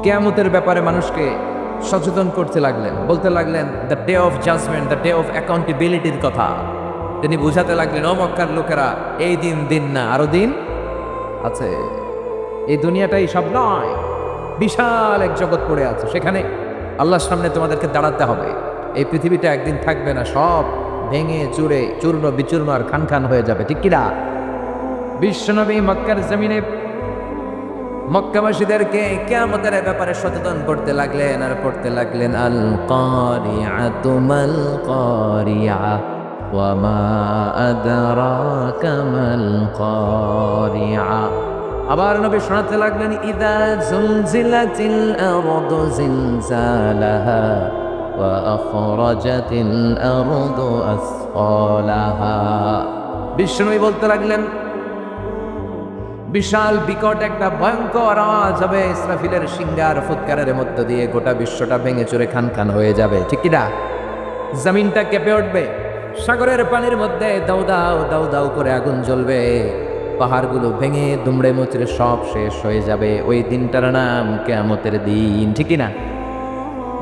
কিয়ামতের ব্যাপারে মানুষকে সচেতন করতে লাগলেন, বলতে লাগলেন the day of judgment, the day of অ্যাকাউন্টেবিলিটির কথা তিনি বুঝাতে লাগলেন। ও মক্কার লোকেরা, এই দিন দিন না, আরো দিন আছে। এই দুনিয়াটাই সব নয়, বিশাল এক জগৎ পড়ে আছে, সেখানে আল্লাহর সামনে তোমাদেরকে দাঁড়াতে হবে। এই পৃথিবীটা একদিন থাকবে না, সব ভেঙে চুরে চূর্ণ বিচূর্ণ আর খান খান হয়ে যাবে, ঠিক কিনা? বিশ্বনবী মক্কার জমিনে মক্কাবাসীদেরকে কিয়ামতের ব্যাপারে সচেতন করতে লাগলেন আর পড়তে লাগলেন আল কারিআতু মাল কারিআ ওয়া মা আদরাকা মাল কারিআ। আবার নবী শোনাতে লাগলেন ইযা যুলজিলাতিল আরদু জিলজালাহা ওয়া আখরাজাতিল আরদু আসকালাহা। বিশ্বনবী বলতে লাগলেন বিশাল বিকট একটা ভয়ঙ্কর আওয়াজ হবে, ইসরাফিলের সিংহার ফুৎকারের মধ্য দিয়ে গোটা বিশ্বটা ভেঙে চুরে খান খান হয়ে যাবে, ঠিক কিনা? জমিনটা কেঁপে উঠবে, সাগরের পানির মধ্যে দাউ দাউ দাউ দাউ করে আগুন জ্বলবে, পাহাড়গুলো ভেঙে দুমড়ে মুচড়ে সব শেষ হয়ে যাবে। ওই দিনটার নাম কিয়ামতের দিন, ঠিক কিনা?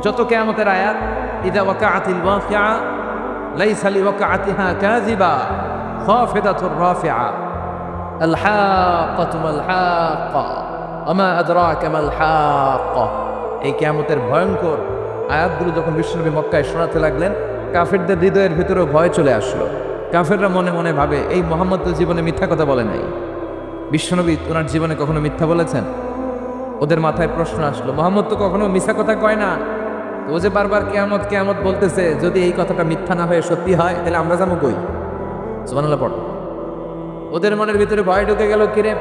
যত কিয়ামতের আয়াত, ইযা ওয়াকাআতিল ওয়াকিআ লাইসা লিওয়াকাআতিহা কাযিবা খাফিদাতুর রাফিআ আল হাক্কাতু মাল হাক্কা ওয়া মা আদরাকা মাল হাক্কা। এই কিয়ামতের ভয়ঙ্কর আয়াতগুলো যখন বিশ্বনবী মক্কায় শোনাতে লাগলেন, কাফেরদের হৃদয়ের ভিতরেও ভয় চলে আসলো। কাফেররা মনে মনে ভাবে, এই মুহাম্মদ তো জীবনে মিথ্যা কথা বলে নাই, বিশ্বনবী ওনার জীবনে কখনো মিথ্যা বলেছেন? ওদের মাথায় প্রশ্ন আসলো, মুহাম্মদ তো কখনো মিথ্যা কথা কয় না, ও যে বারবার কিয়ামত কিয়ামত বলতেছে, যদি এই কথাটা মিথ্যা না হয়ে সত্যি হয় তাহলে আমরা যাবো কই? সুবহানাল্লাহ পড়ো। ওদের মনের ভিতরে ভয় ঢুকে গেল, কিরে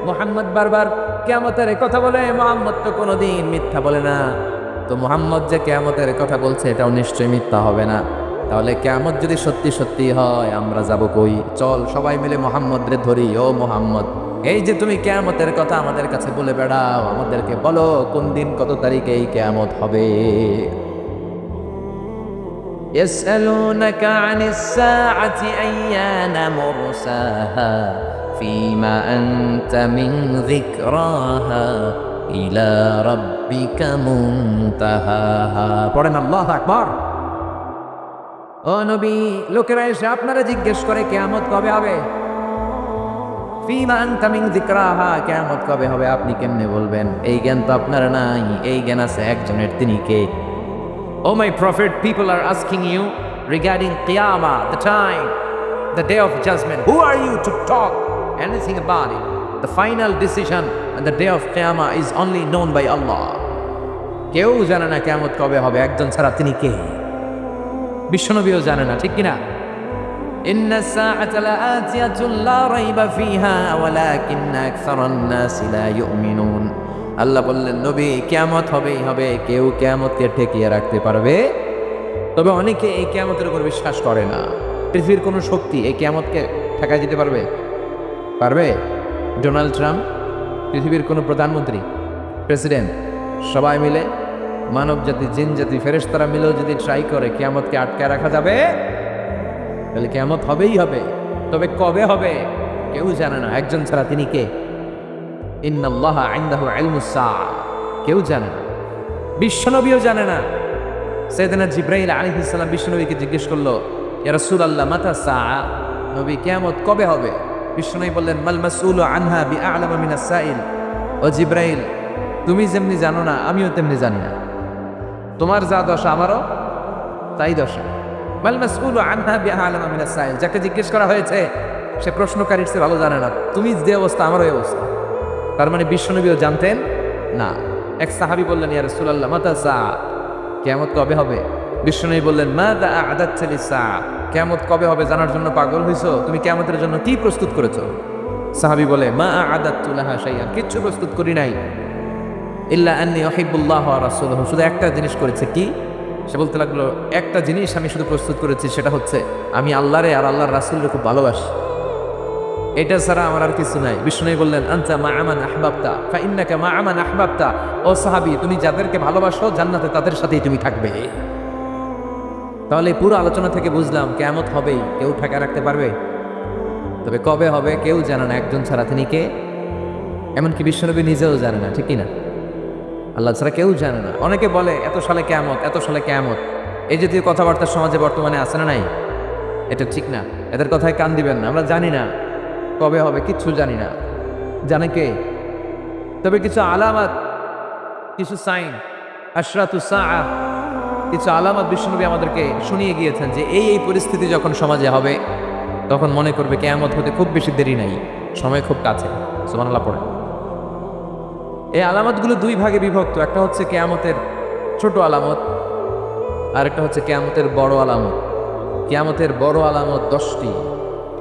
মুহাম্মদ বারবার কিয়ামতের কথা বলে, মুহাম্মদ তো কোনোদিন মিথ্যা বলে না, তো মুহাম্মদ যে কিয়ামতের কথা বলছে এটাও নিশ্চয়ই মিথ্যা হবে না, তাহলে কিয়ামত যদি সত্যি সত্যি হয় আমরা যাব কই? চল সবাই মিলে মুহাম্মদ রে ধরি। ও মুহাম্মদ, এই যে তুমি কিয়ামতের কথা আমাদের কাছে বলে বেড়াও, আমাদেরকে বলো কোন দিন কত তারিখে এই কিয়ামত হবে? يسألونك عن الساعة أيان مرساها فيما أنت من ذكراها إلى ربك منتهاها। পড়েন আল্লাহু আকবার। ও নবী, লোকেরা এসে আপনারা জিজ্ঞেস করে কিয়ামত কবে হবে? ফিমা আনতা মিন যিকরাহা, কিয়ামত কবে হবে আপনি কেমনে বলবেন? এই জ্ঞান তো আপনার নাই, এই জ্ঞান আছে একজনের, তিনি কে? Oh my prophet, people are asking you regarding Qiyamah, the time, the day of judgment. Who are you to talk anything about it? The final decision and the day of Qiyamah is only known by Allah. কেউ জানে না কিয়ামত কবে হবে, একজন ছাড়া, তিনি কে? বিশ্বনবীও জানে না, ঠিক কিনা? ইন্না সাআতা লাআতিয়াতুন লা রাইবা ফিহা ওয়ালাকিন্না আকসারান নাসি লা ইউমিনুন। আল্লাহ বললেন, নবী কিয়ামত হবেই হবে, কেউ কিয়ামতকে ঠেকিয়ে রাখতে পারবে? তবে অনেকে এই কিয়ামতের উপর বিশ্বাস করে না। পৃথিবীর কোনো শক্তি এই কিয়ামতকে ঠেকাই দিতে পারবে? পারবে? ডোনাল্ড ট্রাম্প, পৃথিবীর কোনো প্রধানমন্ত্রী, প্রেসিডেন্ট, সবাই মিলে, মানব জাতি, জিন জাতি, ফেরেশতারা মিলেও যদি ট্রাই করে কিয়ামতকে আটকায় রাখা যাবে? তাহলে কিয়ামত হবেই হবে, তবে কবে হবে কেউ জানে না, একজন ছাড়া, তিনি কে? ইন্নাল্লাহা ইনদাহু ইলমুস সাআ, কেউ জানে না, বিশ্বনবীও জানে না। সাইয়েদনা জিবরাইল আলাইহিস সালাম বিশ্বনবীকে জিজ্ঞেস করলো, ইয়া রাসূলুল্লাহ মাতা সাআ, নবী কিয়ামত কবে হবে? বিশ্বনবী বললেন, মাল মাসউলু আনহা বিআ'লামা মিনাস সাইল। ও জিবরাইল, তুমি যেমনি জানো না আমিও তেমনি জানি না, তোমার যা দশা আমারও তাই দশা। মাল মাসউলু আনহা বিআ'লামা মিনাস সাইল, যাকে জিজ্ঞেস করা হয়েছে সে প্রশ্নকারীর চেয়ে ভালো জানে না, তুমি যে অবস্থা আমারও এই অবস্থা। তার মানে বিশ্বনবীও জানতেন না। এক সাহাবী বললেন, ইয়া রাসূলুল্লাহ মাতা সাআ, কিয়ামত কবে হবে? বিশ্বনবী বললেন, মাযা আ'দাততা লিস-সাআ, কিয়ামত কবে হবে জানার জন্য পাগল হইছো? তুমি কিয়ামতের জন্য কি প্রস্তুত করেছো? সাহাবী বলে, মা আ'দাততু লাহা শাইআন, কিচ্ছু প্রস্তুত করি নাই, ইল্লা আন্নী উহিব্বুল্লাহ ওয়া রাসূলুহু, শুধু একটা জিনিস করেছে। কি? সে বলতে লাগলো, একটা জিনিস আমি শুধু প্রস্তুত করেছি, সেটা হচ্ছে আমি আল্লাহরে আর আল্লাহর রাসূলকে খুব ভালোবাসি, এটা ছাড়া আমার আর কিছু নাই। বিষ্ণু বললেন, আনতা মা'a মান আহবাবতা ফাইন্নাকা মা'a মান আহবাবতা, ও সাহাবী, তুমি যাদেরকে ভালোবাসো জান্নাতে তাদের সাথেই তুমি থাকবে। তাহলে পুরো আলোচনা থেকে বুঝলাম কিয়ামত হবেই, কেউ ঠেকা রাখতে পারবে? তবে কবে হবে কেউ জানে না, একজন ছাড়া, তিনি কে? এমনকি বিশ্বনবী নিজেও জানে না, ঠিক কিনা? আল্লাহ ছাড়া কেউ জানে না। অনেকে বলে এত সালে কিয়ামত, এত সালে কিয়ামত, এই জাতীয় কথাবার্তা সমাজে বর্তমানে আছে না নাই? এটা ঠিক না, এদের কথায় কান দিবেন না। আমরা জানি না কবে হবে, কিচ্ছু জানি না। জানে কে? তবে কিছু আলামত, কিছু সাইন, আশরাতুস সাআ, কিছু আলামত বিশ্বনবী আমাদেরকে শুনিয়ে গিয়েছেন যে এই পরিস্থিতি যখন সমাজে হবে তখন মনে করবে কিয়ামত হতে খুব বেশি দেরি নাই, সময় খুব কাছে। সুবহানাল্লাহ পড়ে। এই আলামতগুলো দুই ভাগে বিভক্ত। একটা হচ্ছে কিয়ামতের ছোট আলামত, আর একটা হচ্ছে কিয়ামতের বড় আলামত। কিয়ামতের বড় আলামত 10টি।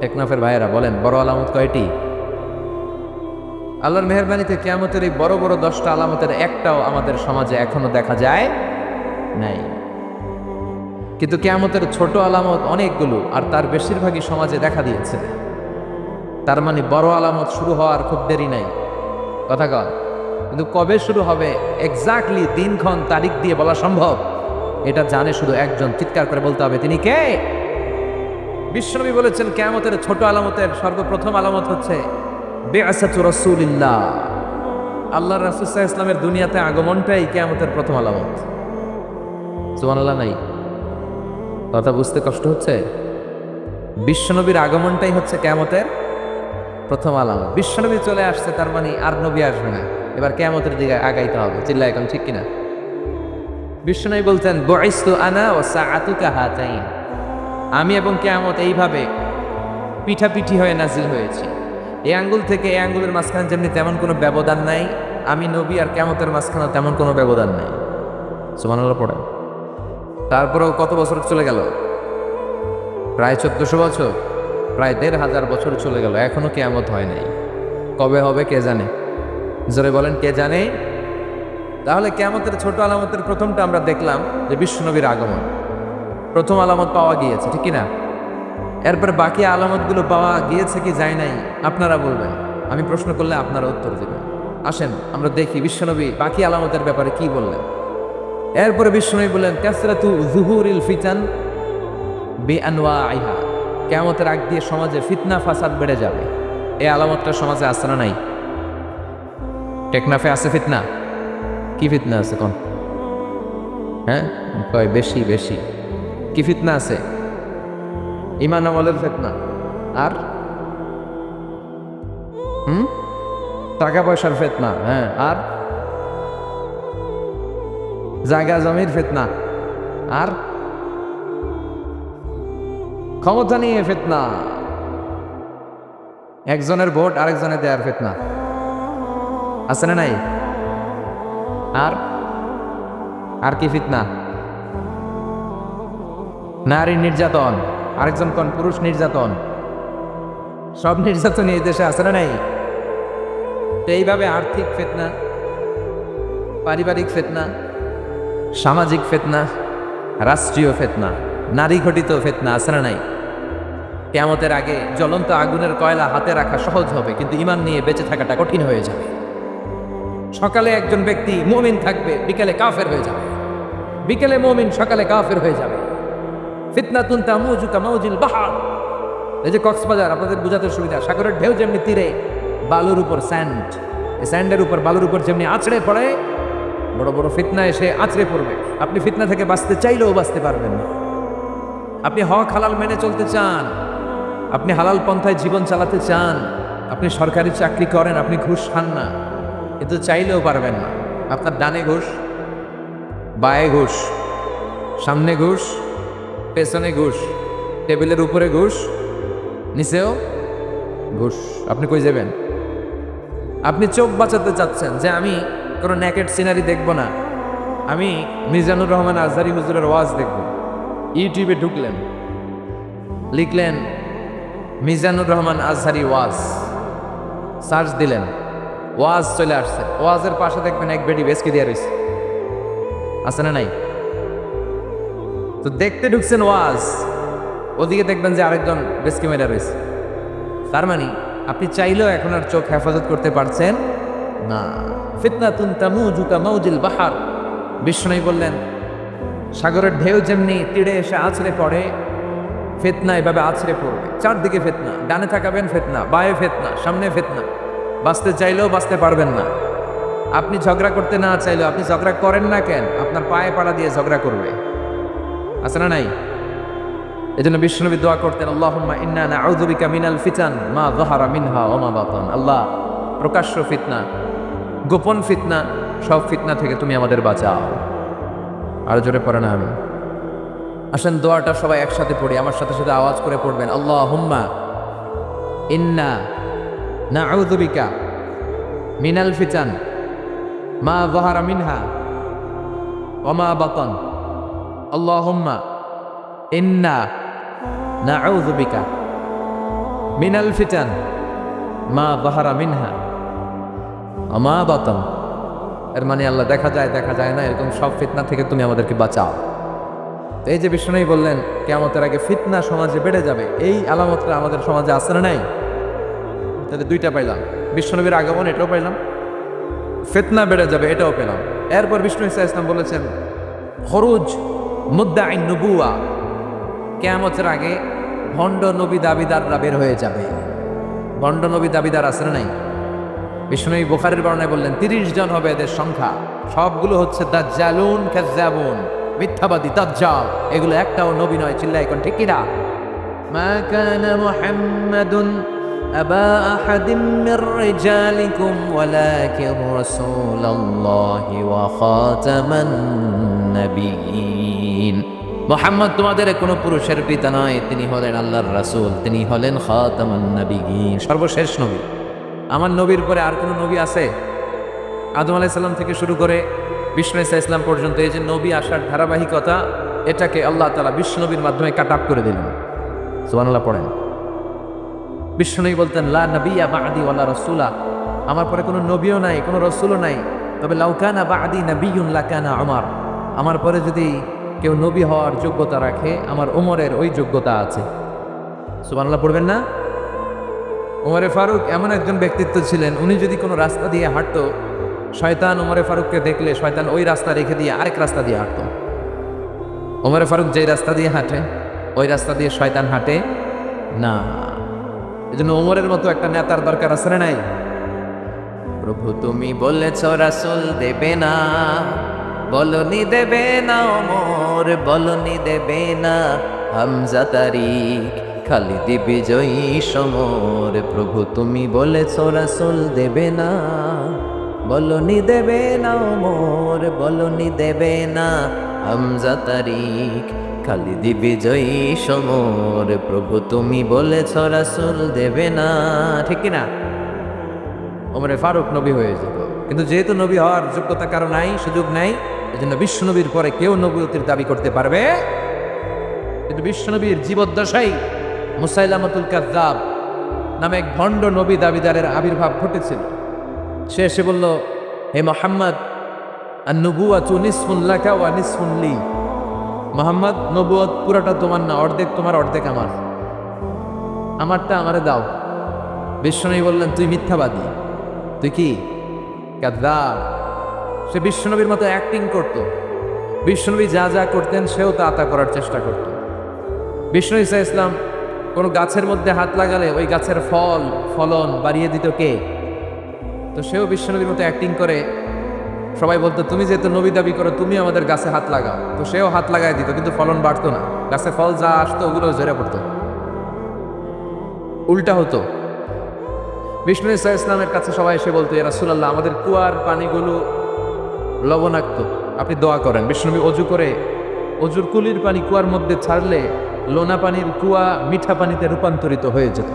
টেকনাফের ভাইয়েরা বলেন বড় আলামত কয়টি? আল্লাহর মেহেরবানিতে কিয়ামতের এই বড় বড় 10টা আলামতের একটাও আমাদের সমাজে এখনো দেখা যায় নাই। কিন্তু কিয়ামতের ছোট আলামত অনেকগুলো, আর তার বেশিরভাগই সমাজে দেখা দিয়েছে। তার মানে বড় আলামত শুরু হওয়ার খুব দেরি নাই। কথা কন। কিন্তু কবে শুরু হবে এক্স্যাক্টলি দিনক্ষণ তারিখ দিয়ে বলা সম্ভব? এটা জানে শুধু একজন, চিৎকার করে বলতে হবে তিনি কে? বিশ্বনবী বলেছেন কিয়ামতের ছোট আলামতের সর্বপ্রথম আলামত হচ্ছে বিআসাতু রাসূলিল্লাহ। আল্লাহর রাসূল সাল্লাল্লাহু আলাইহি ওয়াসাল্লামের দুনিয়াতে আগমনটাই কিয়ামতের প্রথম আলামত। সুবহানাল্লাহ নাই? কথা বুঝতে কষ্ট হচ্ছে? বিশ্বনবীর আগমনটাই হচ্ছে কিয়ামতের প্রথম আলামত। বিশ্বনবী চলে আসছে, তার মানে আর নবী আসবে না, এবার কিয়ামতের দিকে আগাইতে হবে। চিল্লায় এখন ঠিক কিনা? বিশ্বনবী বলতেন বুইসতু আনা ওয়া সাআতু কাহাতাইন, আমি এবং কিয়ামত এইভাবে পিঠাপিঠি হয়ে নাজিল হয়েছি। এই আঙ্গুল থেকে এই আঙ্গুলের মাঝখানে যেমনি তেমন কোনো ব্যবধান নাই, আমি নবী আর কিয়ামতের মাঝখানে তেমন কোনো ব্যবধান নাই। সুবহানাল্লাহ পড়ে। তারপরেও কত বছর চলে গেল? প্রায় 1400 বছর, প্রায় 1500 বছর চলে গেল, এখনো কিয়ামত হয় নাই। কবে হবে কে জানে? জোরে বলেন কে জানে? তাহলে কিয়ামতের ছোট আলামতের প্রথমটা আমরা দেখলাম যে বিশ্বনবীর আগমন, প্রথম আলামত পাওয়া গিয়েছে, ঠিক কিনা? এরপর বাকি আলামতগুলো পাওয়া গিয়েছে কি যায় নাই আপনারা বলবেন, আমি প্রশ্ন করলে আপনারা উত্তর দেবেন। আসেন আমরা দেখি বিশ্বনবী বাকি আলামতের ব্যাপারে কি বললেন। এরপরে বিশ্বনবী বললেন কাসরাতু যুহুরিল ফিতান বিআনওয়াইহা, কিয়ামতের আগ দিয়ে সমাজে ফিতনা ফাসাদ বেড়ে যাবে। এই আলামতটা সমাজে আছে না নাই? টেকনাফে আছে ফিতনা? কি ফিতনা আছে কোন? হ্যাঁ কয় বেশি বেশি। কি ফিতনা আছে? ইমান আমলের ফিতনা, আর টাকা পয়সার ফিতনা, হ্যাঁ, আর জায়গা জমির ফিতনা, আর ক্ষমতা নিয়ে ফিতনা, একজনের ভোট আরেকজনের দেয়ার ফিতনা আছে না নাই? আর আর কি ফিতনা? নারী নির্যাতন, আরেকজন কোন পুরুষ নির্যাতন। সব নির্যাতন এই দেশে আছে না নাই? তো এইভাবে আর্থিক ফিতনা, পারিবারিক ফিতনা, সামাজিক ফিতনা, রাষ্ট্রীয় ফিতনা, নারী ঘটিত ফিতনা আছে না নাই? কিয়ামতের আগে জ্বলন্ত আগুনের কয়লা হাতে রাখা সহজ হবে, কিন্তু ঈমান নিয়ে বেঁচে থাকাটা কঠিন হয়ে যাবে। সকালে একজন ব্যক্তি মুমিন থাকবে, বিকেলে কাফের হয়ে যাবে, বিকেলে মুমিন সকালে কাফের হয়ে যাবে। ফিতনাতুন তামুজু কামাউজিল বাহর, এই যে কক্সবাজার, আপনাদের বোঝাতে সুবিধা, সাগরের ঢেউ যেমনি তীরে বালুর উপর স্যান্ড, এই স্যান্ডের উপর বালুর উপর যেমনি আছড়ে পড়ে, বড় বড় ফিতনা এসে আছড়ে পড়বে। আপনি ফিতনা থেকে বাঁচতে চাইলেও বাঁচতে পারবেন না। আপনি হক হালাল মেনে চলতে চান, আপনি হালাল পন্থায় জীবন চালাতে চান, আপনি সরকারি চাকরি করেন, আপনি ঘুষ খান না, কিন্তু চাইলেও পারবেন না। আপনার ডানে ঘুষ, বায়ে ঘুষ, সামনে ঘুষ, পেছনে ঘুষ, টেবিলের উপরে ঘুষ, নিচেও ঘুষ। আপনি কই যাবেন? আপনি চোখ বাঁচাতে চাচ্ছেন যে আমি কোনো নেকেট সিনারি দেখব না, আমি মিজানুর রহমান আজহারি হুজুরের ওয়াজ দেখব। ইউটিউবে ঢুকলেন, লিখলেন মিজানুর রহমান আজহারি ওয়াজ, সার্চ দিলেন, ওয়াজ চলে আসছে। ওয়াজের পাশে দেখবেন এক বেডি বেসকে দিয়ে রয়েছে, আছে না নাই? তো দেখতে ঢুকছেন ওয়াজ, ওদিকে দেখবেন যে আরেকজন বেসকে মেরে রয়েছে। তার মানে আপনি চাইলেও এখন আর চোখ হেফাজত করতে পারছেন না। ফিতনাতুন তামুজু কামাউজিল বাহর, বিষ্ণু বললেন সাগরের ঢেউ যেমনি তীরে এসে আছড়ে পড়ে, ফিতনা এভাবে আছড়ে পড়বে। চারদিকে ফিতনা, ডানে তাকাবেন ফিতনা, বায়ে ফিতনা, সামনে ফিতনা, বাঁচতে চাইলেও বাঁচতে পারবেন না। আপনি ঝগড়া করতে না চাইলেও আপনি ঝগড়া করেন না কেন, আপনার পায়ে পাড়া দিয়ে ঝগড়া করবে, আছে না নাই? এই জন্য বিশ্বনবী দোয়া করতেন, আল্লাহুম্মা ইন্না নাউযু বিকা মিনাল ফিতান মা যাহারা মিনহা ওয়া মা বাতান। আল্লাহ, প্রকাশ্য ফিতনা, গোপন ফিতনা, সব ফিতনা থেকে তুমি আমাদের বাঁচাও। আর জোরে পড়ে না আমি। আসেন দোয়াটা সবাই একসাথে পড়ি, আমার সাথে সাথে আওয়াজ করে পড়বেন। আল্লাহুম্মা ইন্না নাউযু বিকা মিনাল ফিতান মা যাহারা মিনহা ওয়া মা বাতান। আল্লাহুম্মা ইন্না নাউযু বিকা মিনাল ফিতান মা যাহারা মিনহা ওয়া মা বাতান। এর মানে আল্লাহ দেখা যায় না, এরকম সব ফিতনা থেকে তুমি আমাদেরকে বাঁচাও। তো এই যে বিষ্ণু বললেন কিয়ামতের আগে ফিতনা সমাজে বেড়ে যাবে, এই আলামতটা আমাদের সমাজে আছে না নাই? তাহলে দুইটা পাইলাম, বিশ্বনবীর আগমন এটাও পাইলাম, ফিতনা বেড়ে যাবে এটাও পেলাম। এরপর বিষ্ণু ঈসা ইসলাম বলেছেন খরুজ মুদ্দাঈন নবুয়া, কিয়ামতের আগে ভণ্ড নবী দাবিদাররা বের হয়ে যাবে। ভণ্ড নবী দাবিদার আছে না নাই? বিষ্ণু বুখারীর বর্ণনায় বললেন 30 জন হবে এদের সংখ্যা, সবগুলো হচ্ছে দাজ্জালুন কাজ্জাবুন, মিথ্যাবাদী দাজ্জাল। এগুলো একটাও নবী নয়, চিল্লায় এখন ঠিক কিনা? মা কানা মুহাম্মাদুন আবা আহাদিম মির রিজালিকুম ওয়ালাকিন রাসূলুল্লাহি ওয়া খাতামান নাবিয়্যিন। মুহাম্মদ তোমাদের কোনো পুরুষের পিতা নয়, তিনি হলেন আল্লাহর রাসূল, তিনি হলেন খাতামান নাবিয়্যিন, সর্বশেষ নবী। আমার নবীর পরে আর কোনো নবী আছে? আদম আলাইহিস সালাম থেকে শুরু করে বিষ্ণু ঈসা ইসলাম পর্যন্ত এই যে নবী আসার ধারাবাহিকতা, এটাকে আল্লাহ তাআলা বিষ্ণু নবীর মাধ্যমে কাট আপ করে দিলেন। সুবহানাল্লাহ পড়েন। বিষ্ণু নবী বলতেন লা নাবিয়্যা বা'দি ওয়ালা রাসূলা, আমার পরে কোনো নবীও নাই, কোনো রাসূলও নাই, তবে লাউ কানা বা'দি নাবিয়্যুন লাকানা উমর, আমার পরে যদি কেউ নবী হওয়ার যোগ্যতা রাখে আমার ওমরের ওই যোগ্যতা আছে। সুবহানাল্লাহ পড়বেন না? ওমরে ফারুক এমন একজন ব্যক্তিত্ব ছিলেন, উনি যদি কোনো রাস্তা দিয়ে হাঁটতো, শয়তান ওমরে ফারুককে দেখলে শয়তান ওই রাস্তা রেখে দিয়ে আরেক রাস্তা দিয়ে হাঁটতো। ওমরে ফারুক যেই রাস্তা দিয়ে হাঁটে ওই রাস্তা দিয়ে শয়তান হাঁটে না। এই জন্য ওমরের মতো একটা নেতার দরকার আছে না নাই? প্রভু তুমি বলেছ রাসূল দেবে না, বলনি দেবে না ওমর, বলনি দেবে না হামজা তারিক, খালিদ বিজয়ী সমর। প্রভু তুমি বলেছ রাসূল দেবে না, বলনি দেবে না ওমর, বলনি দেবে না হামজা তারিক, খালিদ বিজয়ী সমর। প্রভু তুমি বলেছ রাসূল দেবে না, ঠিক কি না? ওমরে ফারুক নবী হয়ে যেত, কিন্তু যেহেতু নবী হওয়ার যোগ্যতা কারো নাই, সুযোগ নাই, এজন্য বিশ্ব নবীর পরে কেউ নবুয়তির দাবি করতে পারবে। কিন্তু বিশ্ব নবীর জীবদ্দশায় মুসাইলামাতুল কাযযাব নামে এক ভণ্ড নবী দাবিদারের আবির্ভাব ঘটেছিল। সে এসে বলল, হে মুহাম্মদ, আন-নুবুওয়াতু নিসফুন লাকা ওয়া নিসফুন লি। মুহাম্মদ, নবুয়ত পুরোটা তোমার না, অর্ধেক তোমার অর্ধেক আমার, আমারটা আমারে দাও। বিশ্বনবী বললেন তুই মিথ্যাবাদী, তুই কি কাযযাব। সে বিশ্বনবীর মতো অ্যাক্টিং করত, বিশ্বনবী যা যা করতেন সেও তা করার চেষ্টা করত। বিষ্ণু ঈসা ইসলাম কোনো গাছের মধ্যে হাত লাগালে ওই গাছের ফলন বাড়িয়ে দিত কে? তো সেও বিশ্বনবীর মতো অ্যাক্টিং করে। সবাই বলতো তুমি যেহেতু নবী দাবি করো তুমি আমাদের গাছে হাত লাগাও, তো সেও হাত লাগাই দিত, কিন্তু ফলন বাড়তো না, গাছে ফল যা আসতো ওগুলো ঝরে পড়তো, উল্টা হতো। বিষ্ণু ঈসা ইসলামের কাছে সবাই এসে বলতো, ইয়া রাসূলুল্লাহ, আমাদের কুয়ার পানিগুলো লবণাক্ত, আপনি দোয়া করেন। বিষ্ণুনবী অজু করে অজুর কুলির পানি কুয়ার মধ্যে ছাড়লে লোনা পানির কুয়া মিঠা পানিতে রূপান্তরিত হয়ে যেত।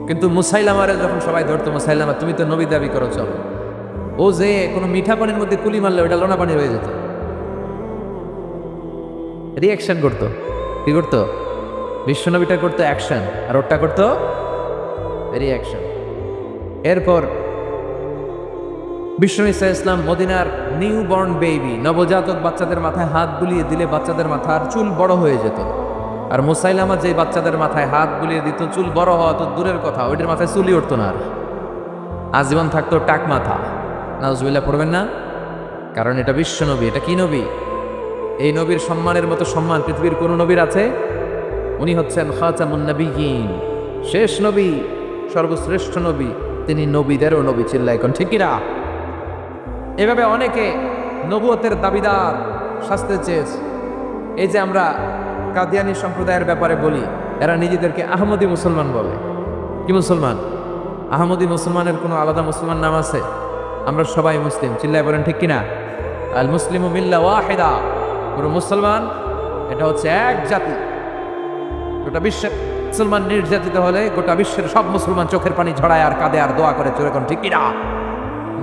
কিন্তু মুসাইলামারে যখন সবাই ধরতো, মুসাইলামা তুমি তো নবী দাবি করো, চলো, ও যে কোনো মিঠা পানির মধ্যে কুলি মারলে ওটা লোনা পানি হয়ে যেত। রিয়াকশন করতো, কি করতো? বিশ্বনবীটা করতো অ্যাকশন, আর ওটা করতো রিয়াকশন। এরপর বিষ্ণু ঈসা ইসলাম মদিনার নিউ বর্ন বেবি, নবজাতক বাচ্চাদের মাথায় হাত বুলিয়ে দিলে বাচ্চাদের মাথার চুল বড় হয়ে যেত। আর মুসাইলামা যে বাচ্চাদের মাথায় হাত বুলিয়ে দিত, চুল বড় হওয়া তো দূরের কথা, ওইটার মাথায় চুলই উঠতো না, আর আজীবন থাকতো টাক মাথা। নাউজুবিল্লাহ পড়বেন না? কারণ এটা বিশ্ব নবী। এটা কি নবী? এই নবীর সম্মানের মতো সম্মান পৃথিবীর কোন নবীর আছে? উনি হচ্ছেন খাতামুন নবিয়্যিন, শেষ নবী, সর্বশ্রেষ্ঠ নবী, তিনি নবীদেরও নবী, চিল্লায় এখন ঠিক কিনা? এভাবে অনেকে নবুয়তের দাবিদার শাস্তে চেয়েছে। এই যে আমরা কাদিয়ানী সম্প্রদায়ের ব্যাপারে বলি, এরা নিজেদেরকে আহমদী মুসলমান বলে। কি মুসলমান? আহমদী মুসলমানের কোনো আলাদা মুসলমান নাম আছে? আমরা সবাই মুসলিম, চিল্লায় বলেন ঠিক কিনা? আল মুসলিমু মিল্লা ওয়াহিদা, পুরো মুসলমান এটা হচ্ছে এক জাতি। গোটা বিশ্বের মুসলমান নির্যাতিত হলে গোটা বিশ্বের সব মুসলমান চোখের পানি ঝরায় আর কাঁদে আর দোয়া করে, চোখ ঠিক কিনা?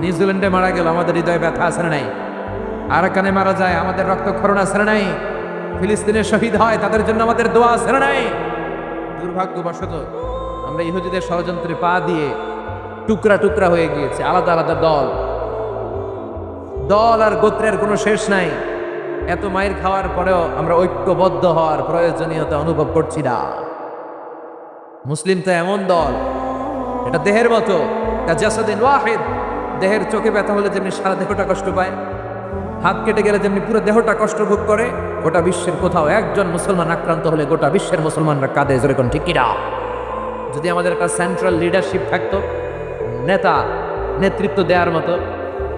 নিউজিল্যান্ডে মারা গেল, আমাদের হৃদয়ে ব্যথা আছে না নাই? আরাকানে মারা যায়, আমাদের রক্তক্ষরণ আছে না নাই? ফিলিস্তিনে শহীদ হয়, তাদের জন্য আমাদের দোয়া আছে না নাই? দুর্ভাগ্যবশত আমরা ইহুদিদের ষড়যন্ত্রে পা দিয়ে টুকরা টুকরা হয়ে গিয়েছে, আলাদা আলাদা দল। দল আর গোত্রের কোনো শেষ নাই। এত মায়ের খাওয়ার পরেও আমরা ঐক্যবদ্ধ হওয়ার প্রয়োজনীয়তা অনুভব করছি না। মুসলিম তো এমন দল, এটা দেহের মতো, জাসাদিন ওয়াহিদ। দেহের চোখে ব্যথা হলে যেমনি সারা দেহটা কষ্ট পায়, হাত কেটে গেলে যেমনি পুরো দেহটা কষ্ট ভোগ করে, গোটা বিশ্বের কোথাও একজন মুসলমান আক্রান্ত হলে গোটা বিশ্বের মুসলমানরা কাঁদে, যেরকম ঠিক কিনা? যদি আমাদের একটা সেন্ট্রাল লিডারশিপ থাকতো, নেতা নেতৃত্ব দেওয়ার মতো,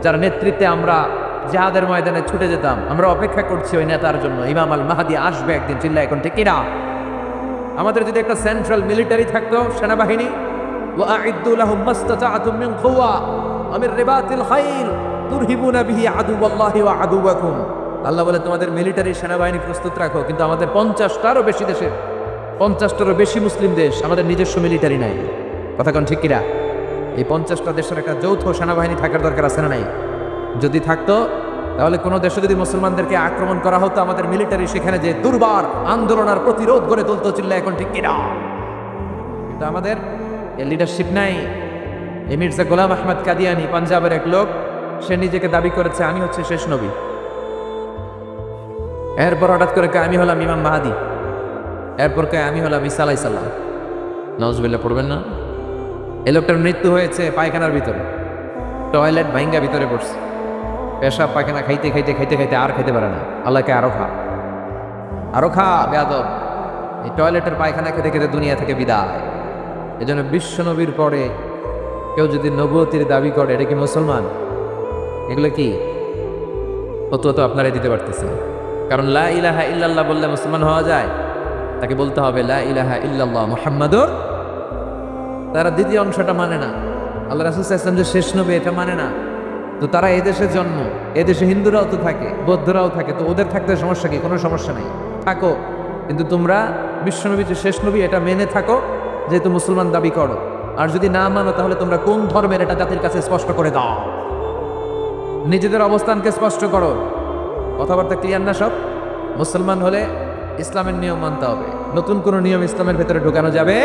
যার নেতৃত্বে আমরা জিহাদের ময়দানে ছুটে যেতাম, আমরা অপেক্ষা করছি ওই নেতার জন্য, ইমাম আল মাহদি আসবে একদিন, চিল্লা এখন ঠিক কিনা? আমাদের যদি একটা সেন্ট্রাল মিলিটারি থাকতো, সেনাবাহিনী, ওয়াআইদ্দু লাহুম মাসতাতা'তুম মিন কুওয়া ওয়া মিন রিবাতিল খাইল তুরহিবুনা বিহি আদুওয়াল্লাহি ওয়া আদুওয়াকুম। আল্লাহ বলে তোমাদের মিলিটারি সেনাবাহিনী প্রস্তুত রাখো, কিন্তু আমাদের 50টারও বেশি দেশের, 50টারও বেশি মুসলিম দেশ, আমাদের নিজস্ব মিলিটারি নাই। কথা কোন ঠিক কিনা? এই 50টা দেশের একটা যৌথ সেনাবাহিনী থাকার দরকার আছে না নাই? যদি থাকতো তাহলে কোনো দেশে যদি মুসলমানদেরকে আক্রমণ করা হতো, আমাদের মিলিটারি সেখানে যে দুর্বার আন্দোলন আর প্রতিরোধ গড়ে তুলতো, চিল্লা এখন ঠিক কিনা? কিন্তু আমাদের এই লিডারশিপ নাই। এই মির্জা গোলাম আহমদ কাদিয়ানি, পাঞ্জাবের এক লোক, সে নিজেকে দাবি করেছে আমি হচ্ছে শেষ নবী। এরপর হঠাৎ করে আমি হলাম ইমাম মাহাদি, এরপর আমি হলাম ঈসা আলাইহিস সালাম। নাউজুবিল্লাহ পড়বেন না? এই লোকটার মৃত্যু হয়েছে পায়খানার ভিতরে, টয়লেট ভাঙ্গা ভিতরে পড়ছে, পেশাব পায়খানা খাইতে খাইতে খাইতে খাইতে আর খেতে পারে না। আল্লাহকে আরো খা, আরো খা বেয়াদব। এই টয়লেটের পায়খানা খেতে খেতে দুনিয়া থেকে বিদায়। এই জন্য বিশ্ব নবীর পরে কেউ যদি নবুয়তির দাবি করে, এটা কি মুসলমান? এগুলো কি অত আপনারাই দিতে পারতেছেন। কারণ লা ইলাহা ইল্লাল্লাহ বললে মুসলমান হওয়া যায়? তাকে বলতে হবে লা ইলাহা ইল্লাল্লাহ মুহাম্মাদুর। তারা দ্বিতীয় অংশটা মানে না, আল্লাহ রাসূল সাল্লাল্লাহু আলাইহি ওয়াসাল্লাম যে শেষ নবী এটা মানে না। তো তারা এদেশে জন্ম, এদেশে হিন্দুরাও তো থাকে, বৌদ্ধরাও থাকে, তো ওদের থাকতে সমস্যা কি? কোনো সমস্যা নেই, থাকো, কিন্তু তোমরা বিশ্বনবী যে শেষ নবী এটা মেনে থাকো, যেহেতু মুসলমান দাবি করো। আর যদি না মানো তাহলে তোমরা কোন ধর্মের এটা জাতির কাছে স্পষ্ট করে দাও, নিজেদের অবস্থানকে স্পষ্ট করো। কথাবার্তা ক্লিয়ার না সব? মুসলমান হলে ইসলামের নিয়ম মানতে হবে, নতুন কোনো নিয়ম ইসলামের ভেতরে ঢোকানো যাবে?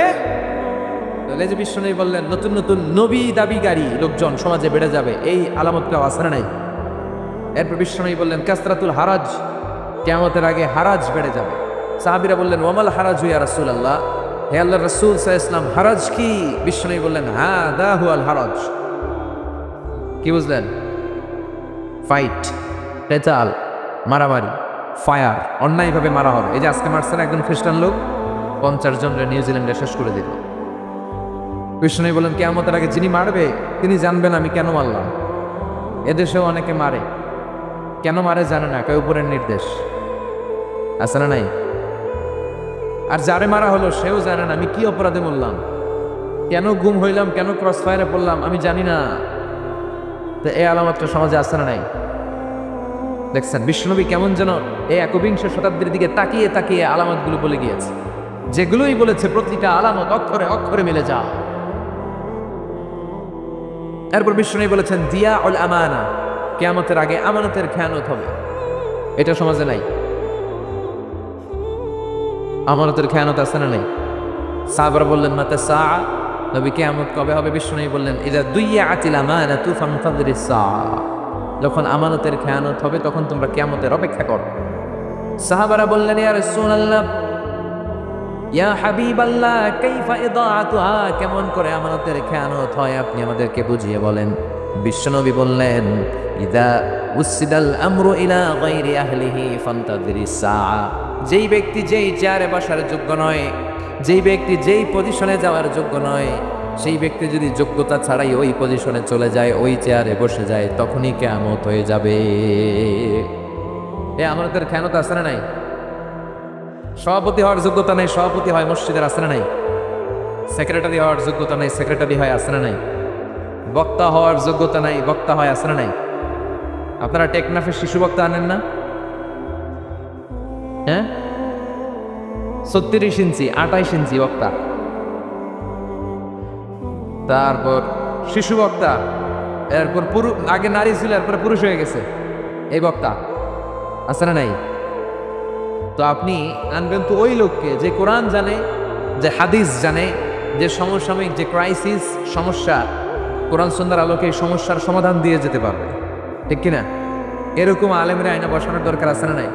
তাহলে যে বিশ্বনবী বললেন নতুন নতুন নবী দাবিকারী লোকজন সমাজে বেড়ে যাবে, এই আলামতটাও আছে না নাই? এরপর বিশ্বনবী বললেন কাসরাতুল হারাজ, কিয়ামতের আগে হারাজ বেড়ে যাবে। সাহাবীরা বললেন ওয়ামাল হারাজু ইয়া রাসূলুল্লাহ, হে আল্লাহর রাসূল সাল্লাল্লাহু আলাইহি ওয়াসাল্লাম হারাজ কি? বিশ্বনবী বললেন হাদা হুয়াল হারাজ। কি বুঝলেন? ফাইট, পেচাল, মারামারি, ফায়ার, অন্যায়ভাবে মারা হবে। এই যে আজকে মারছেন একজন খ্রিস্টান লোক, 50 জনের নিউজিল্যান্ডে শেষ করে দিল। বিষ্ণু বলেন কিয়ামতের আগে যিনি মারবে তিনি জানবেন আমি কেন মারলাম। এদেশেও অনেকে মারে, কেন মারে জানে না, কেউ উপরের নির্দেশ আছে না নাই? আর যারে মারা হলো সেও জানে না আমি কি অপরাধে মরলাম, কেন গুম হইলাম, কেন ক্রস ফায়ারে পড়লাম, আমি জানি না। তো এই আলামতটা সমাজে আছে না নাই? দেখছেন বিশ্বনবী কেমন যেন এই 21 শতাব্দীর দিকে তাকিয়ে তাকিয়ে আলামতগুলো বলে গিয়েছে, যেগুলোই বলেছে প্রতিটা আলামত অক্ষরে অক্ষরে মিলে যা। এরপর বিশ্বনবী বলেছেন দিয়া উল আমানা, কিয়ামতের আগে আমানতের খেয়ানত হবে। এটা সমাজে নাই। আমানতের খেয়ানত আছে না নাই? সাহাবারা বললেন মাতা সাআ, নবী কিয়ামত কবে হবে? বিশ্বনবী বললেন ইযা দুইয়াতিল আমানাতু ফানতাযিরিস সাআ, যখন আমানতের খেয়ানত হবে তখন তোমরা কিয়ামতের অপেক্ষা করো। সাহাবারা বললেন ইয়া রাসূলুল্লাহ ইয়া হাবিবাল্লাহ কাইফা ইদাআতুহা, কেমন করে আমানতের খেয়ানত হয় আপনি আমাদেরকে বুঝিয়ে বলেন। বিশ্বনবী বললেন ইদা উসিদাল আমরু ইলা গায়রি আহলিহি ফানতাযিরিস সাআ, যেই ব্যক্তি যেই চেয়ারে বসার যোগ্য নয়, যেই ব্যক্তি যেই পজিশনে যাওয়ার যোগ্য নয়, সেই ব্যক্তি যদি যোগ্যতা ছাড়াই ওই পজিশনে চলে যায়, ওই চেয়ারে বসে যায়, তখনই কিয়ামত হয়ে যাবে। আমাদের খেয়ানত আছে না নাই? সভাপতি হওয়ার যোগ্যতা নাই, সভাপতি হয় মসজিদের, আছে না নাই? সেক্রেটারি হওয়ার যোগ্যতা নাই, সেক্রেটারি হয়, আছে না নাই? বক্তা হওয়ার যোগ্যতা নাই, বক্তা হয়, আছে না নাই? আপনারা টেকনাফের শিশু বক্তা আনেন না? হ্যাঁ, 36 ইঞ্চি 28 ইঞ্চি বক্তা, তারপর শিশু বক্তা, এরপর আগে নারী ছিল, এরপর পুরুষ হয়ে গেছে এই বক্তা, আছে না নাই? তো আপনি আনবেন তো ওই লোককে যে কোরআন জানে, যে হাদিস জানে, যে সমসাময়িক যে ক্রাইসিস সমস্যা, কোরআন সুন্নাহর আলোকে এই সমস্যার সমাধান দিয়ে যেতে পারবে, ঠিক কিনা? এরকম আলেমরা আইনা বসানোর দরকার আছে না নাই?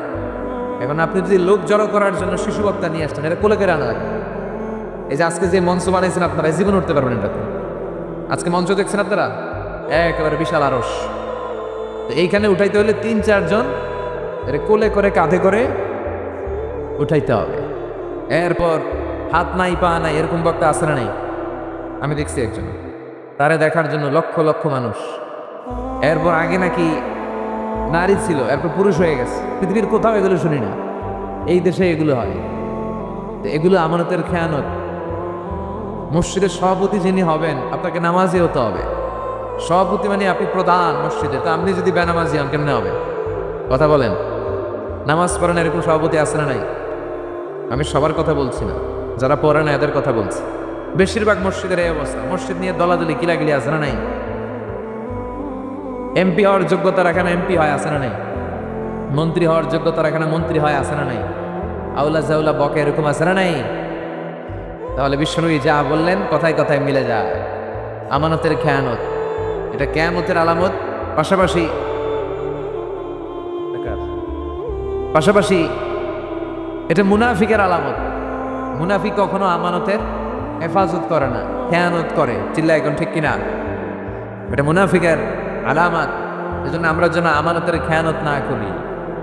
এখন আপনি যদি লোক জড়ো করার জন্য শিশু বক্তা নিয়ে আসছেন, এটা কোলে করে আনা লাগবে। এই যে আজকে যে মঞ্চ বানাইছেন আপনারা, জীবন উঠতে পারবেন এটাতে। আজকে মঞ্চ দেখছেন আপনারা, একেবারে বিশাল আরস। তো এইখানে উঠাইতে হলে 3-4 জন এর কোলে করে, কাঁধে করে উঠাইতে হবে। এরপর হাত নাই পা নাই এরকম বক্তা আছে না নাই? আমি দেখছি একজন, তারে দেখার জন্য লক্ষ লক্ষ মানুষ। এরপর আগে নাকি নারী ছিল, এরপর পুরুষ হয়ে গেছে। পৃথিবীর কোথাও এগুলো শুনি না, এই দেশে এগুলো হয়। তো এগুলো আমানতের খেয়ানত। মসজিদের সভাপতি যিনি হবেন, আপনাকে নামাজি হতে হবে। সভাপতি মানে আপনি প্রধান মসজিদে, তো আপনি যদি বেনামাজি হন কেমনে হবে? কথা বলেন। নামাজ পড়েন এরকম সভাপতি আছে না নাই? আমি সবার কথা বলছি না, যারা পড়ে না এদের কথা বলছি। বেশিরভাগ মসজিদের এই অবস্থা। মসজিদ নিয়ে দলাদলি কিলাগিলি আছে না নাই? এমপি হওয়ার যোগ্যতা রাখে না, এমপি হয়, আছে না নাই? মন্ত্রী হওয়ার যোগ্যতা রাখে না, মন্ত্রী হয়, আছে না নাই? আউলা জাউলা বকে এরকম আছে না নাই? তাহলে বিশ্বনবী যা বললেন কথায় কথায় মিলে যায়। আমানতের খেয়ানত, এটা কিয়ামতের আলামত। পাশাপাশি এটা মুনাফিকের আলামত। মুনাফিক কখনো আমানতের হেফাজত করে না, খেয়ানত করে। চিল্লা এখন ঠিক কিনা? এটা মুনাফিকের আলামত। এজন্য আমরা যেন আমানতের খেয়ানত না করি।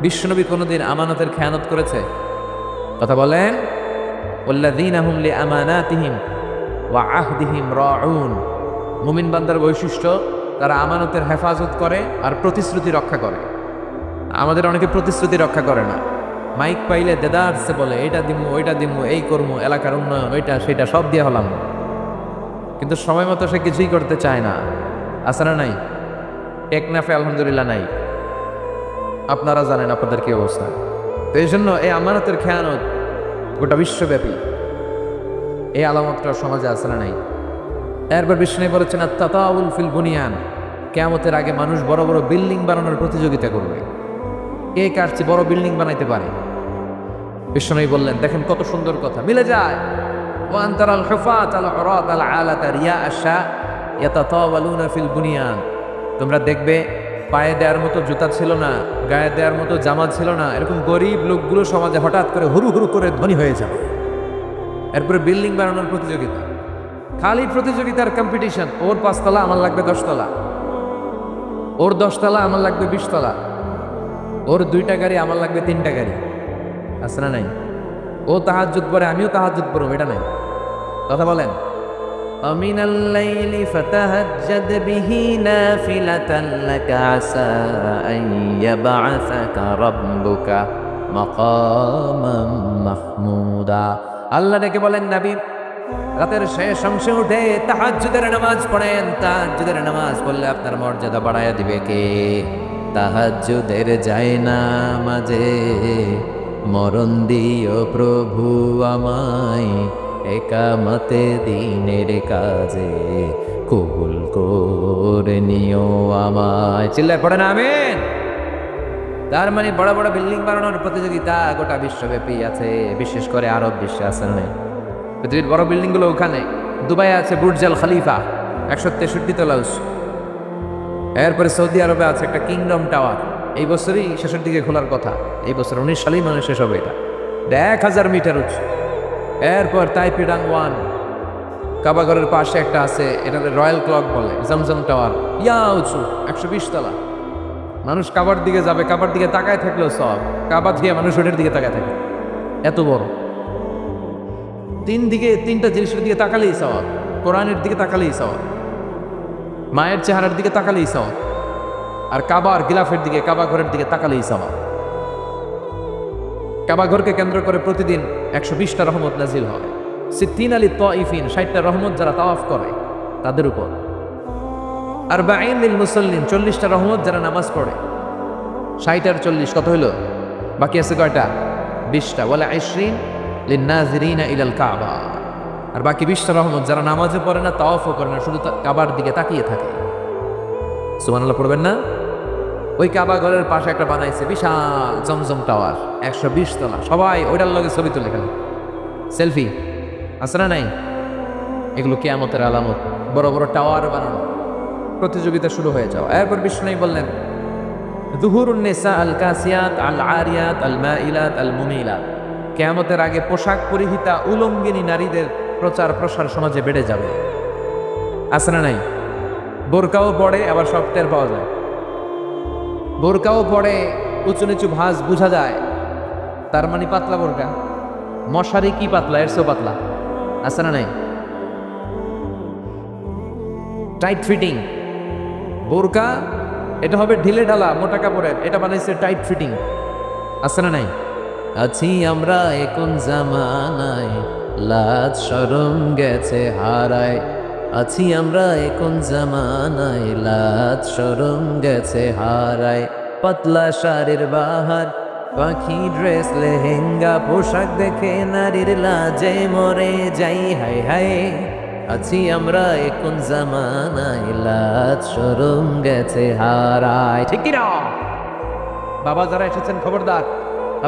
বিশ্বনবী কোনোদিন আমানতের খেয়ানত করেছে? কথা বলেন। ওয়াল্লাযীনা হুম লিআমানাতিহিম ওয়া আহদিহিম রাউন। মুমিন বান্দার বৈশিষ্ট্য, তারা আমানতের হেফাজত করে আর প্রতিশ্রুতি রক্ষা করে। আমাদের অনেকে প্রতিশ্রুতি রক্ষা করে না। মাইক পাইলে দেদারসে বলে, এটা দিমু, ওইটা দিমু, এই করমু, এলাকার উন্নয়ন, ওইটা সেটা সব দিয়ে হলাম, কিন্তু সময় মতো সে কিছুই করতে চায় না। আছে না নাই? টেকনাফে আলহামদুলিল্লাহ নাই। আপনারা জানেন আপনাদের কি অবস্থা। তো এই জন্য এই আমানতের খেয়ানত গোটা বিশ্বব্যাপী, এই আলামতটা সমাজে আছে না নাই? এরপর বিষ্ণু বলেছেন আত-তাতাউল ফিল বুনিয়ান। কিয়ামতের আগে মানুষ বড় বড় বিল্ডিং বানানোর প্রতিযোগিতা করবে, কে কার চেয়ে বড় বিল্ডিং বানাইতে পারে। বিষ্ণু বললেন, দেখেন কত সুন্দর কথা মিলে যায়। ওয়া আনতারাল হুফাত আল উরাত আল আলাতা রিয়া আশা ইয়াতাতাওয়ালুনা ফিল বুনিয়ান। তোমরা দেখবে পায়ে দেওয়ার মতো জুতা ছিল না, গায়ে দেওয়ার মতো জামা ছিল না, এরকম গরিব লোকগুলো সমাজে হঠাৎ করে হুরু হুরু করে ধনী হয়ে যাবে। এরপরে বিল্ডিং বানানোর প্রতিযোগিতা, খালি প্রতিযোগিতার কম্পিটিশন। ওর 5 তলা, আমার লাগবে 10 তলা। ওর 10 তলা, আমার লাগবে 20 তলা। ওর 2টা গাড়ি, আমার লাগবে 3টা গাড়ি। আছে না নাই? ও তাহাজ্জুদ পড়ে, আমিও তাহাজ্জুদ পড়ব, এটা নাই? কথা বলেন। আমিনাল লাইলি ফাতাহাজ্জাদ বিহি নাফিলাতান লাকা আসা আন ইয়াবআসাকা রাব্বুকা মাকামান মাহমুদা। আল্লাহ ডেকে বলেন, নবী রাতের শেষ অংশে উঠে তাহাজ্জুদের নামাজ পড়েন। তাহাজ্জুদের নামাজ পড়লে আপনার মর্যাদা বাড়ায়া দিবে কে? তাহাজ্জুদের জায়নামাজে মরণ দিও প্রভু আমায়, একামতে দিনের কাজে কবুল করে নিও আমায়। চিল্লায় পড়েন আমিন। তার মানে বড় বড় বিল্ডিং বানানোর প্রতিযোগিতা গোটা বিশ্বব্যাপী আছে, বিশেষ করে আরব বিশ্বে আছে না? পৃথিবীর বড় বিল্ডিং গুলো ওখানে। দুবাই আছে বুর্জ আল খলিফা, 163 তলা উঁচু। এরপরে সৌদি আরবে আছে একটা কিংডম টাওয়ার, এই বছরই শেষের দিকে খোলার কথা। এই বছর 19 সালেই মানে শেষ হবে। এটা 1000 মিটার উঁচু। এরপর তাইপিডাং 1 কাবাগরের পাশে একটা আছে, এটা রয়্যাল ক্লক বলে, জমজম টাওয়ার, ইয়া উঁচু 120 তলা। মানুষ কাবার দিকে যাবে, কাবার দিকে তাকায় থাকলেও সব, কাবা দিয়ে মানুষ ওটার দিকে তাকায় থাকে, এত বড়। 3 দিকে 3টা জিনিসের দিকে তাকালেই সব। কোরআনের দিকে তাকালেই সওয়াব, মায়ের চেহারার দিকে তাকালেই সওয়াব, আর কাবার গিলাফের দিকে, কাবা ঘরের দিকে তাকালেই সওয়াব। কাবা ঘরকে কেন্দ্র করে প্রতিদিন 120টা রহমত নাজিল হয়। সিদ্দিন আলী তাইফিন, 60টা রহমত যারা তাওয়াফ করে তাদের উপর। আর বাঈন লিল মুসাল্লিন, 40টা রহমত যারা নামাজ পড়ে। 60 আর 40 কত হইল? বাকি আছে কয়টা? 20টা। ওয়ালা 20 লিন-নাযিরিনা ইলাল কাবা। আর বাকি 20টা রহমত যারা নামাজে পড়ে না, তাওয়াফও করে না, শুধু কাবার দিকে তাকিয়ে থাকে। সুবহানাল্লাহ পড়বেন না? ওই কাবা ঘরের পাশে একটা বানাইছে বিশাল জমজম টাওয়ার, 120 তলা। সবাই ওইটার লগে ছবি তুলে, এখানে সেলফি আছে না নাই? এগুলো কিয়ামতের আলামত। বড় বড় টাওয়ার বানানো, প্রতিযোগিতা শুরু হয়ে যাও। এরপর বিষ্ণু বললেন, যুহুরুন নিসা আল কাসিয়াত আল আরিয়াত আল মাইলাত আল মুমিলাত। কিয়ামতের আগে পোশাক পরিহিতা উলঙ্গিনী নারীদের প্রচার প্রসার সমাজে বেড়ে যাবে। আছে না নাই? বোরকাও পড়ে, আবার সব টের পাওয়া যায়। বোরকাও পড়ে, উঁচু নিচু ভাঁজ বোঝা যায়, তার মানে পাতলা বোরকা। মশারি কি পাতলা, এর চেয়েও পাতলা। আছে না নাই? টাইট ফিটিং বোরকা, এটা হবে ঢিলে ঢালা মোটা কাপড়ের, এটা বানাইছে টাইট ফিটিং। আছে না নাই? আছি আমরা এখন জামানায়, লাজ শরম গেছে হারায়। আছি আমরা এখন জামানায়, লাজ শরম গেছে হারায়। পাতলা শাড়ির বাহার, পাখি ড্রেস লেহেঙ্গা, পোশাক দেখে নারীর লাজে মরে যাই। হায় হায়, আছি আমরা এখন জামানায়, লাজ শরম গেছে হারায়। ঠিক কিনা? বাবা যারা এসেছেন খবরদার,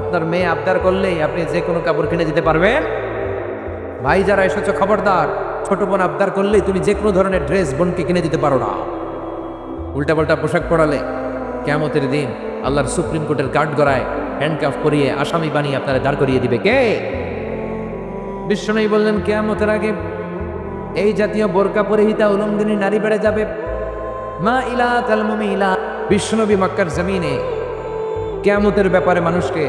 আপনার মেয়ে আবদার করলেই আপনি যে কোনো কাপড় কিনে দিতে পারবেন। ভাই যারা এসেছো খবরদার, ছোট বোন আবদার করলেই তুমি যে কোনো ধরনের ড্রেস বোনকে কিনে দিতে পারো না। উল্টাপাল্টা পোশাক পরালে কিয়ামতের দিন আল্লাহর সুপ্রিম কোর্টের কাঠ গড়ায় হ্যান্ডকাফ করিয়ে আসামি বানিয়ে আপনারা দাঁড় করিয়ে দিবে কে? বিশ্বনবী বললেন, কিয়ামতের আগে এই জাতীয় বোরকা পরিহিতা উলঙ্গিনী নারী বেড়ে যাবে। মাইলাত আল মুমিলাত। বিশ্বনবী মক্কার জমিনে কিয়ামতের ব্যাপারে মানুষকে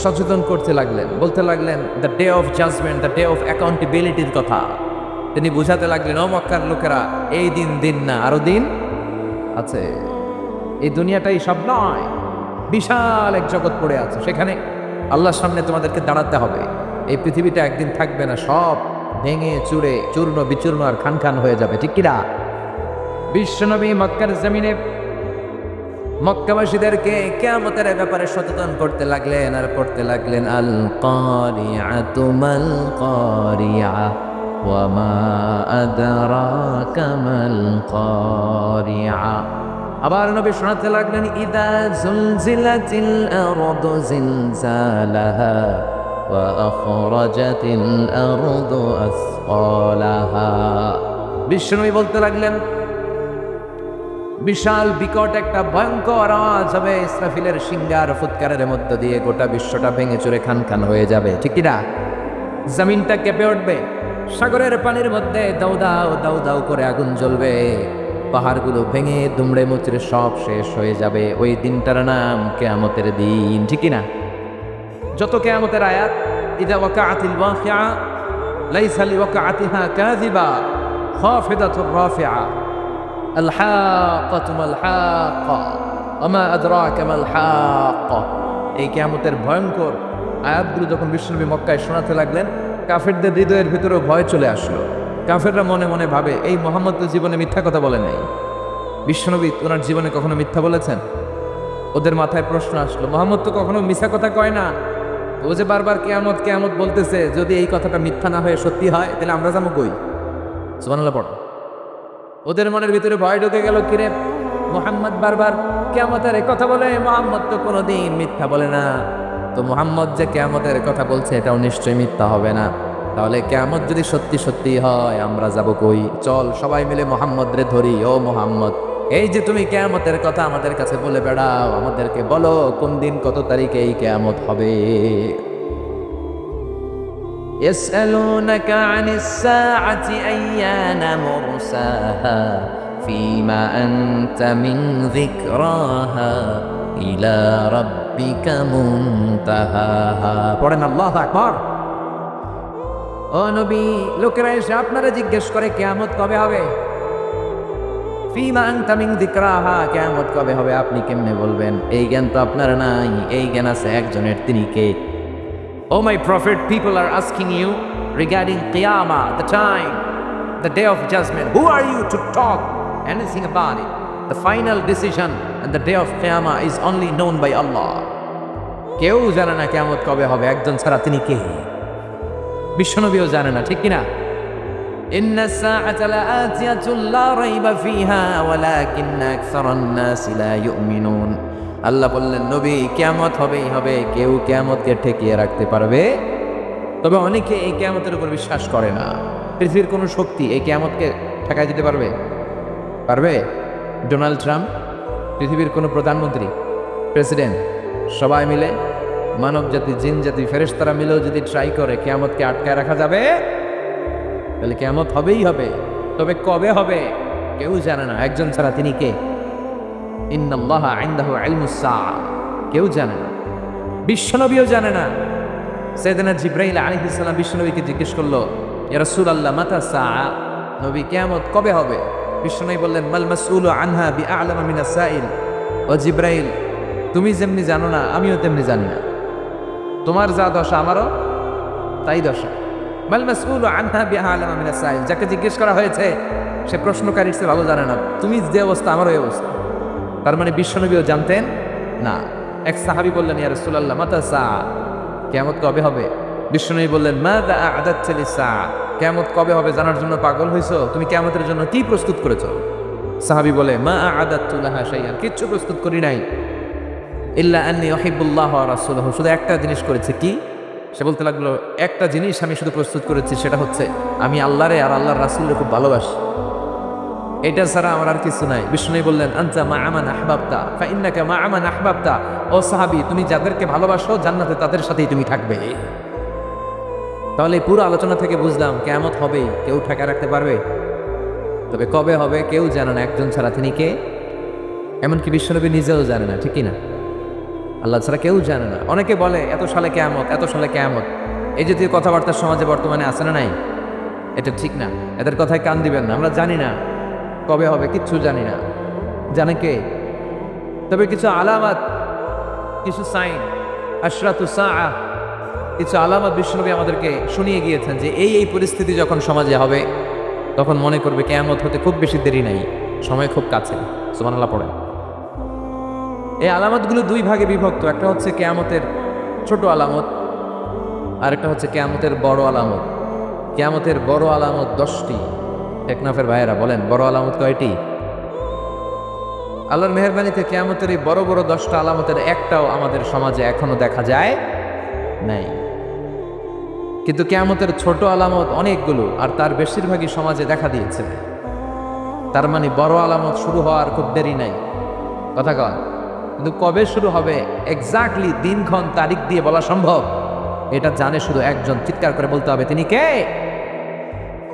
সচেতন করতে লাগলেন, বলতে লাগলেন the day of judgment, the day of অ্যাকাউন্টেবিলিটির কথা তিনি বুঝাতে লাগলেন। ও মক্কার লোকেরা, এই দিন দিন না, আরো দিন আছে। এই দুনিয়াটাই সব নয়, বিশাল এক জগৎ পড়ে আছে, সেখানে আল্লাহর সামনে তোমাদেরকে দাঁড়াতে হবে। এই পৃথিবীটা একদিন থাকবে না, সব ভেঙে চুরে চূর্ণ বিচূর্ণ আর খান খান হয়ে যাবে। ঠিক কিনা? বিশ্বনবী মক্কার জমিনে মক্কাবাসীদেরকে কিয়ামতের ব্যাপারে সচেতন করতে লাগলেন আর পড়তে লাগলেন, আল কারিআতু মাল কারিআ ওয়া মা আদরাকা মাল কারিআ। আবার নবী শোনাতে লাগলেন, ইদা জুলজিলাতিল আরদু জিলজালাহা ওয়া আখরাজাতিল আরদু আসকালাহা। বিশ্বনবী বলতে লাগলেন, বিশাল বিকট একটা ভয়ঙ্কর আওয়াজ হবে, ইসরাফিলের সিংহার ফুৎকারের মধ্য দিয়ে গোটা বিশ্বটা ভেঙে চুরে খান খান হয়ে যাবে। ঠিক কিনা? জমিনটা কেঁপে উঠবে, সাগরের পানির মধ্যে দাউ দাউ দাউ দাউ করে আগুন জ্বলবে, পাহাড়গুলো ভেঙে দুমড়ে মুচড়ে সব শেষ হয়ে যাবে। ওই দিনটার নাম কিয়ামতের দিন। ঠিক কিনা? যত কিয়ামতের আয়াত, ইদা ওয়াকাআতিল ওয়াকিআ লাইসা লিওয়াকাআতিহা কাযিবা খাফিদাতুর রাফিআ, আল হাক্কাতু মাল হাক্কা ওয়া মা আদরাকা মাল হাক্কা। এই কিয়ামতের ভয়ঙ্কর আয়াতগুলো যখন বিশ্বনবী মক্কায় শোনাতে লাগলেন, কাফেরদের হৃদয়ের ভিতরেও ভয় চলে আসলো। কাফেররা মনে মনে ভাবে, এই মুহাম্মদ তো জীবনে মিথ্যা কথা বলেন নাই, বিশ্বনবী ওনার জীবনে কখনো মিথ্যা বলেছেন? ওদের মাথায় প্রশ্ন আসলো, মুহাম্মদ তো কখনো মিথ্যা কথা কয় না, ও যে বারবার কিয়ামত কিয়ামত বলতেছে, যদি এই কথাটা মিথ্যা না হয়ে সত্যি হয় তাহলে আমরা যাবো কই? সুবহানাল্লাহ পড়ো। ওদের মনের ভিতরে ভয় ঢুকে গেল, কিরে মুহাম্মদ বারবার কিয়ামতের কথা বলে, মুহাম্মদ তো কোনোদিন মিথ্যা বলে না, তো মুহাম্মদ যে কিয়ামতের কথা বলছে এটাও নিশ্চয়ই মিথ্যা হবে না, তাহলে কিয়ামত যদি সত্যি সত্যি হয় আমরা যাব কই? চল সবাই মিলে মুহাম্মদ রে ধরি। ও মুহাম্মদ, এই যে তুমি কিয়ামতের কথা আমাদের কাছে বলে বেড়াও, আমাদেরকে বলো কোন দিন কত তারিখে এই কিয়ামত হবে? يسألونك عن الساعة أيان مرساها فيما أنت من ذكراها إلى ربك منتهاها. পড়েন আল্লাহু আকবার। ও নবী, লোকেরা এসে আপনারা জিজ্ঞেস করে কিয়ামত কবে হবে? ফিমা আনতা মিন যিকরাহা, কিয়ামত কবে হবে আপনি কেমনে বলবেন? এই জ্ঞান তো আপনার নাই, এই জ্ঞান আছে একজনের, তিনি কে? Oh my prophet, people are asking you regarding Qiyamah, the time, the day of judgment. Who are you to talk anything about it? The final decision and the day of Qiyamah is only known by Allah. কেউ জানে না কিয়ামত কবে হবে, একজন ছাড়া, তিনি কে? বিশ্বনবীও জানে না, ঠিক কিনা? ইন্না সাআতা লাআতিয়াতুন লা রাইবা ফিহা ওয়ালাকিন্না আকসারান নাসি লা ইউমিনুন। আল্লাহ বললেন, নবী, কিয়ামত হবেই হবে, কেউ কিয়ামতকে ঠেকিয়ে রাখতে পারবে? তবে অনেকে এই কিয়ামতের উপর বিশ্বাস করে না। পৃথিবীর কোনো শক্তি এই কিয়ামতকে ঠেকাই দিতে পারবে? পারবে? ডোনাল্ড ট্রাম্প, পৃথিবীর কোনো প্রধানমন্ত্রী, প্রেসিডেন্ট, সবাই মিলে, মানব জাতি, জিন জাতি, ফেরেশতারা মিলেও যদি ট্রাই করে কিয়ামতকে আটকায় রাখা যাবে? তাহলে কিয়ামত হবেই হবে, তবে কবে হবে কেউ জানে না, একজন ছাড়া, তিনি কে? ইন্নাল্লাহা ইনদাহু ইলমুস সাআ, কেউ জানে না, বিশ্বনবীও জানে না। সাইয়েদনা জিবরাইল আলাইহিস সালাম বিশ্বনবীকে জিজ্ঞেস করলো, ইয়া রাসূলুল্লাহ মাতা সাআ, নবী কিয়ামত কবে হবে? বিশ্বনবী বললেন, মাল মাসউলু আনহা বিআ'লামা মিনাস সাইল। ও জিবরাইল, তুমি যেমনি জানো না, আমিও তেমনি জানি না, তোমার যা দশা আমারও তাই দশা। মাল মাসউলু আনহা বিআ'লামা মিনাস সাইল, যাকে জিজ্ঞেস করা হয়েছে সে প্রশ্নকারীর চেয়ে ভালো জানে না, তুমি যে অবস্থা আমারও এই অবস্থা। তার মানে বিশ্বনবীও জানতেন না। এক সাহাবী বললেন, ইয়া রাসূলুল্লাহ মাতা সাআ, কিয়ামত কবে হবে? বিশ্বনবী বললেন, মাযা আ'দাততা লিস-সাআ, কিয়ামত কবে হবে জানার জন্য পাগল হইছো? তুমি কিয়ামতের জন্য কি প্রস্তুত করেছো? সাহাবী বলে, মা আ'দাততু লাহা শাইআন, কিচ্ছু প্রস্তুত করি নাই, ইল্লা আন্নী উহিব্বুল্লাহ ওয়া রাসূলুহু, শুধু একটা জিনিস করেছে। কি? সে বলতে লাগলো, একটা জিনিস আমি শুধু প্রস্তুত করেছি, সেটা হচ্ছে আমি আল্লাহরে আর আল্লাহর রাসূলকে খুব ভালোবাসি, এটা ছাড়া আমার আর কিছু নাই। বিষ্ণু বললেন, আনতা মা'a মান আহবাবতা ফা ইন্নাকা মা'a মান আহবাবতা, ও সাহাবী, তুমি যাদেরকে ভালোবাসো জান্নাতে তাদের সাথেই তুমি থাকবে। তাহলে এই পুরো আলোচনা থেকে বুঝলাম কিয়ামত হবেই, কেউ ঠেকা রাখতে পারবে? তবে কবে হবে কেউ জানে না, একজন ছাড়া, তিনি কে? এমনকি বিশ্বনবী নিজেও জানে না, ঠিক না? আল্লাহ ছাড়া কেউ জানে না। অনেকে বলে এত সালে কিয়ামত, এত সালে কিয়ামত, এই জাতীয় কথাবার্তা সমাজে বর্তমানে আছে না নাই? এটা ঠিক না, এদের কথায় কান দিবেন না। আমরা জানি না কবে হবে, কিচ্ছু জানি না, জানে কে? তবে কিছু আলামত, কিছু সাইন, আশরাতু সাআ, কিছু আলামত বিশ্বনবী আমাদেরকে শুনিয়ে গিয়েছেন যে এই এই পরিস্থিতি যখন সমাজে হবে তখন মনে করবে কিয়ামত হতে খুব বেশি দেরি নাই, সময় খুব কাছে। সুবহানাল্লাহ পড়েন। এই আলামতগুলো দুই ভাগে বিভক্ত, একটা হচ্ছে কিয়ামতের ছোট আলামত, আর একটা হচ্ছে কিয়ামতের বড় আলামত। কিয়ামতের বড় আলামত 10টি। টেকনাফের ভাইয়েরা বলেন, বড় আলামত কয়টি? আল্লাহর মেহেরবানিতে কিয়ামতের এই বড় বড় 10টা আলামতের একটাও আমাদের সমাজে এখনো দেখা যায় নাই। কিন্তু কিয়ামতের ছোট আলামত অনেকগুলো, আর তার বেশিরভাগই সমাজে দেখা দিয়েছে। তার মানে বড় আলামত শুরু হওয়ার খুব দেরি নাই, কথা কন। কিন্তু কবে শুরু হবে এক্স্যাক্টলি দিনক্ষণ তারিখ দিয়ে বলা সম্ভব? এটা জানে শুধু একজন, চিৎকার করে বলতে হবে, তিনি কে?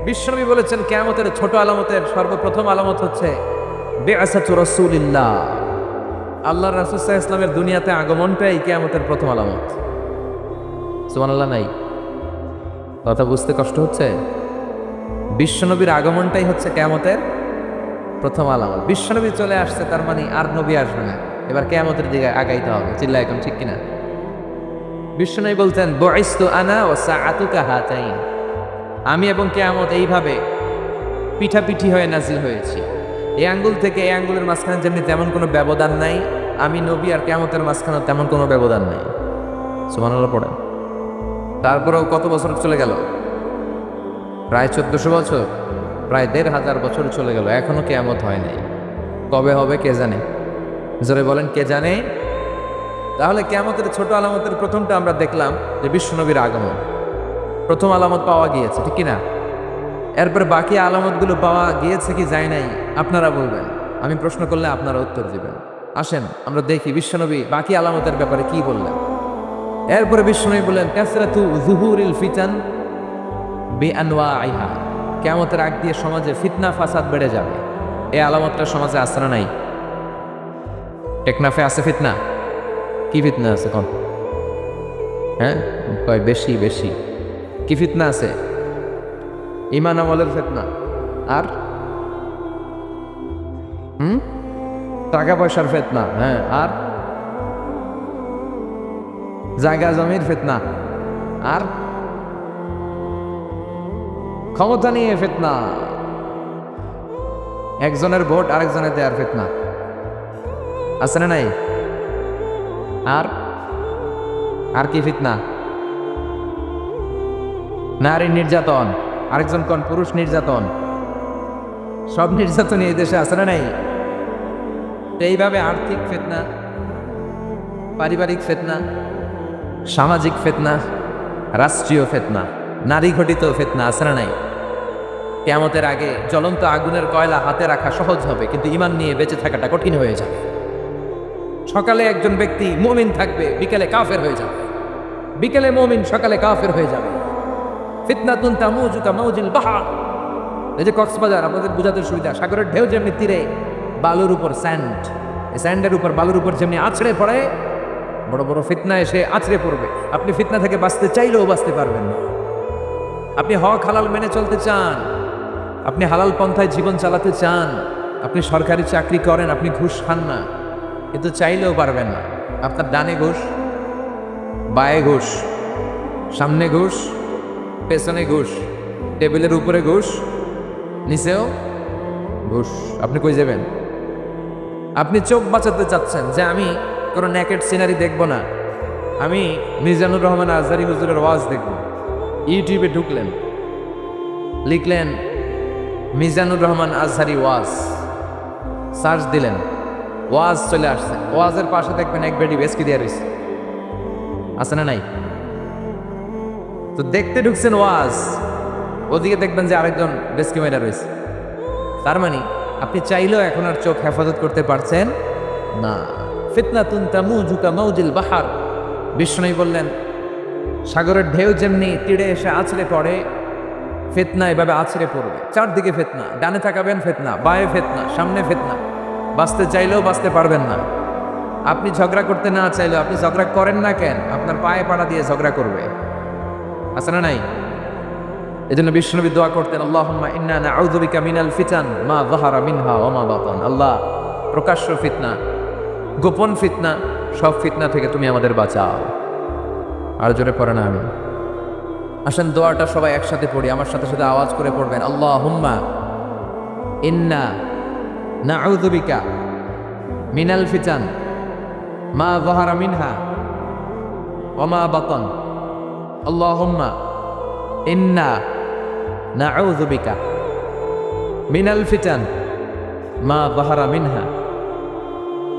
বিশ্বনবী বলেছেন কিয়ামতের ছোট আলামতের সর্বপ্রথম আলামত হচ্ছে বিআসাতু রাসূলিল্লাহ, আল্লাহর রাসূল সাল্লাল্লাহু আলাইহি ওয়াসাল্লামের দুনিয়াতে আগমনটাই কিয়ামতের প্রথম আলামত। সুবহানাল্লাহ নাই? কথা বুঝতে কষ্ট হচ্ছে? বিশ্বনবীর আগমনটাই হচ্ছে কিয়ামতের প্রথম আলামত। বিশ্বনবী চলে আসছে, তার মানে আর নবী আসবে না, এবার কিয়ামতের দিকে আগাইতে হবে। চিল্লা এখন ঠিক কিনা? বিশ্বনবী বলতেন, বুইসতু আনা ওয়া সাআতু কাহাতাইন, আমি এবং কিয়ামত এইভাবে পিঠাপিঠি হয়ে নাজিল হয়েছি। এই আঙ্গুল থেকে এই আঙ্গুলের মাঝখানে যেমনি তেমন কোনো ব্যবধান নাই, আমি নবী আর কিয়ামতের মাঝখানে তেমন কোনো ব্যবধান নাই। সুবহানাল্লাহ পড়েন। তারপরেও কত বছর চলে গেল? প্রায় 1400 বছর, প্রায় 1500 বছর চলে গেল, এখনো কিয়ামত হয় নাই। কবে হবে কে জানে? জোরে বলেন, কে জানে? তাহলে কিয়ামতের ছোট আলামতের প্রথমটা আমরা দেখলাম যে বিশ্বনবীর আগমন, প্রথম আলামত পাওয়া গিয়েছে, ঠিক কিনা? এরপর বাকি আলামতগুলো পাওয়া গিয়েছে কি যায় নাই আপনারা বলবেন, আমি প্রশ্ন করলে আপনারা উত্তর দিবেন। আসেন আমরা দেখি বিশ্বনবী বাকি আলামতের ব্যাপারে কি বললেন। এরপরে বিশ্বনবী বললেন, কাসরাতু যুহুরিল ফিতান বিআনওয়াইহা, কিয়ামতের আগ দিয়ে সমাজে ফিতনা ফাসাদ বেড়ে যাবে। এই আলামতটা সমাজে আছে না নাই? টেকনাফে আছে ফিতনা? কি ফিতনা আছে কোন? হ্যাঁ কয় বেশি বেশি। কি ফিতনা আছে? ইমান আমলের ফিতনা, আর টাকা পয়সার ফিতনা, হ্যাঁ, আর জায়গা জমির ফিতনা, আর ক্ষমতা নিয়ে ফিতনা, একজনের ভোট আরেকজনের দেওয়ার ফিতনা, আছে না নাই? আর কি ফিতনা? নারী নির্যাতন, আরেকজন কোন পুরুষ নির্যাতন, সব নির্যাতনই এই দেশে আছে না নাই? এইভাবে আর্থিক ফিতনা, পারিবারিক ফিতনা, সামাজিক ফিতনা, রাষ্ট্রীয় ফিতনা, নারী ঘটিত ফিতনা আছে না নাই? কিয়ামতের আগে জ্বলন্ত আগুনের কয়লা হাতে রাখা সহজ হবে, কিন্তু ঈমান নিয়ে বেঁচে থাকাটা কঠিন হয়ে যাবে। সকালে একজন ব্যক্তি মুমিন থাকবে, বিকেলে কাফের হয়ে যাবে, বিকেলে মুমিন, সকালে কাফের হয়ে যাবে। ফিতনাতুন তামুজু কামাউজিল বাহর, এই যে কক্সবাজার, আমাদের বুঝাতে সুবিধা, সাগরের ঢেউ যেমনি তীরে বালুর উপর স্যান্ড, এই স্যান্ডের উপর বালুর উপর যেমনি আছড়ে পড়ে, বড় বড় ফিতনা এসে আছড়ে পড়বে। আপনি ফিতনা থেকে বাঁচতে চাইলেও বাঁচতে পারবেন না। আপনি হক হালাল মেনে চলতে চান, আপনি হালাল পন্থায় জীবন চালাতে চান, আপনি সরকারি চাকরি করেন, আপনি ঘুষ খান না, কিন্তু চাইলেও পারবেন না। আপনার ডানে ঘুষ, বায়ে ঘুষ, সামনে ঘুষ, পেছনে ঘুষ, টেবিলের উপরে ঘুষ, নিচেও ঘুষ। আপনি কই যাবেন? আপনি চোখ বাঁচাতে চাচ্ছেন যে আমি কোনো নেকেট সিনারি দেখব না, আমি মিজানুর রহমান আজহারি হুজুরের ওয়াজ দেখব। ইউটিউবে ঢুকলেন, লিখলেন মিজানুর রহমান আজহারি ওয়াজ, সার্চ দিলেন, ওয়াজ চলে আসছে। ওয়াজের পাশে দেখবেন এক বেডি বেসকি দিয়ে রয়েছে, আছে না নাই? তো দেখতে ঢুকছেন ওয়াজ, ওদিকে দেখবেন যে আরেকজন বেসকি মেয়েরা রয়েছে। তার মানে আপনি চাইলেও এখন আর চোখ হেফাজত করতে পারছেন না। ফিতনাতুন তামুজু কামাউজিল বাহর, বিষ্ণু বললেন সাগরের ঢেউ যেমনি তীরে এসে আছড়ে পড়ে, ফিতনা এভাবে আছড়ে পড়বে। চারদিকে ফিতনা, ডানে তাকাবেন ফিতনা, বায়ে ফিতনা, সামনে ফিতনা। বাঁচতে চাইলেও বাঁচতে পারবেন না। আপনি ঝগড়া করতে না চাইলেও, আপনি ঝগড়া করেন না কেন, আপনার পায়ে পাড়া দিয়ে ঝগড়া করবে, আছে না নাই? এই জন্য বিষ্ণুনবী দোয়া করতেন, আল্লাহুম্মা ইন্না নাউযু বিকা মিনাল ফিতান মা যাহারা মিনহা ওয়া মা বাতান। আল্লাহ, প্রকাশ্য ফিতনা, গোপন ফিতনা, সব ফিতনা থেকে তুমি আমাদের বাঁচাও। আর জোরে পড়ে না আমি। আসেন দোয়াটা সবাই একসাথে পড়ি, আমার সাথে সাথে আওয়াজ করে পড়বেন। আল্লাহুম্মা ইন্না নাউযু বিকা মিনাল ফিতান মা যাহারা মিনহা ওয়া মা বাতান। আল্লাহুম্মা ইন্না নাউযু বিকা মিনাল ফিতান মা যাহারা মিনহা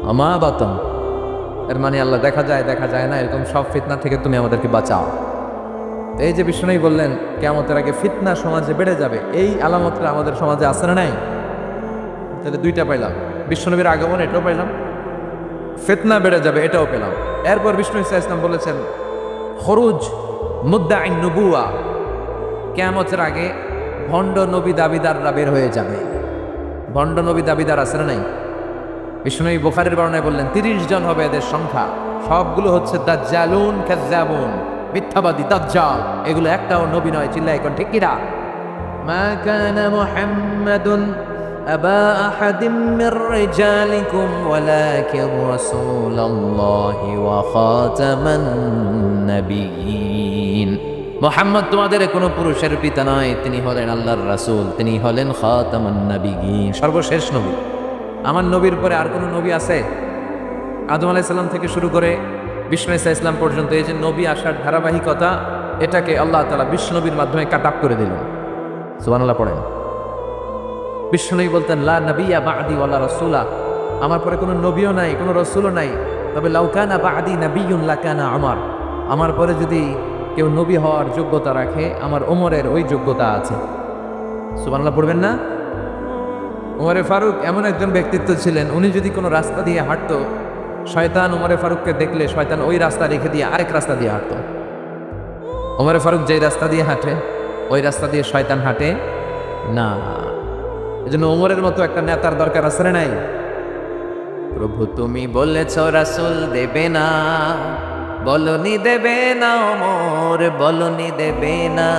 ওয়া মা বাতান। এর মানে আল্লাহ, দেখা যায় না, এরকম সব ফিতনা থেকে তুমি আমাদেরকে বাঁচাও। এই যে বিষ্ণু বললেন কিয়ামতের আগে ফিতনা সমাজে বেড়ে যাবে, এই আলামতটা আমাদের সমাজে আছে না নাই? তাহলে দুইটা পাইলাম, বিশ্বনবীর আগমন এটাও পাইলাম, ফিতনা বেড়ে যাবে এটাও পেলাম। এরপর বিষ্ণু ইসা ইসলাম বলেছেন খরুজ মুদ্দাঈন নবুয়া, কিয়ামতের আগে ভণ্ড নবী দাবিদাররা বের হয়ে যাবে। ভণ্ড নবী দাবিদার আছে না নাই? বিষ্ণু বুখারীর বর্ণনায় বললেন 30 জন হবে এদের সংখ্যা, সবগুলো হচ্ছে দাজ্জালুন কাজ্জাবুন, মিথ্যাবাদী দাজ্জাল। এগুলো একটাও নবী নয়, চিল্লায় এখন ঠিক কিনা? মা কানা মুহাম্মাদুন আবা আহাদিম মির রিজালিকুম ওয়ালাকিন রাসূলুল্লাহি ওয়া খাতামান নাবিয়্যিন। মুহাম্মদ তোমাদের কোনো পুরুষের পিতা নয়, তিনি হলেন আল্লাহর রাসূল, তিনি হলেন খাতামান নাবিয়্যিন, সর্বশেষ নবী। আমার নবীর পরে আর কোনো নবী আছে? আদম আলাইহিস সালাম থেকে শুরু করে বিষ্ণু ইসা ইসলাম পর্যন্ত এই যে নবী আসার ধারাবাহিকতা, এটাকে আল্লাহ তাআলা বিষ্ণু নবীর মাধ্যমে কাট আপ করে দিলেন। সুবহানাল্লাহ পড়েন। বিষ্ণু নবী বলতেন লা নাবিয়্যা বা'দি ওয়ালা রাসূলা, আমার পরে কোনো নবীও নাই, কোনো রাসূলও নাই, তবে লাউ কানা বা'দি নাবিয়্যুন লাকানা উমর, আমার পরে যদি কেউ নবী হওয়ার যোগ্যতা রাখে, আমার ওমরের ওই যোগ্যতা আছে। সুবহানাল্লাহ পড়বেন না? ওমরে ফারুক এমন একজন ব্যক্তিত্ব ছিলেন, উনি যদি কোনো রাস্তা দিয়ে হাঁটতো, শয়তান ওমরে ফারুককে দেখলে শয়তান ওই রাস্তা রেখে দিয়ে আরেক রাস্তা দিয়ে হাঁটতো। ওমরে ফারুক যেই রাস্তা দিয়ে হাঁটে, ওই রাস্তা দিয়ে শয়তান হাঁটে না। এজন্য ওমরের মতো একটা নেতার দরকার আছে না নাই? প্রভু তুমি বলেছ রাসূল দেবে না, বলনি দেবে না ওমর, বলনি দেবে না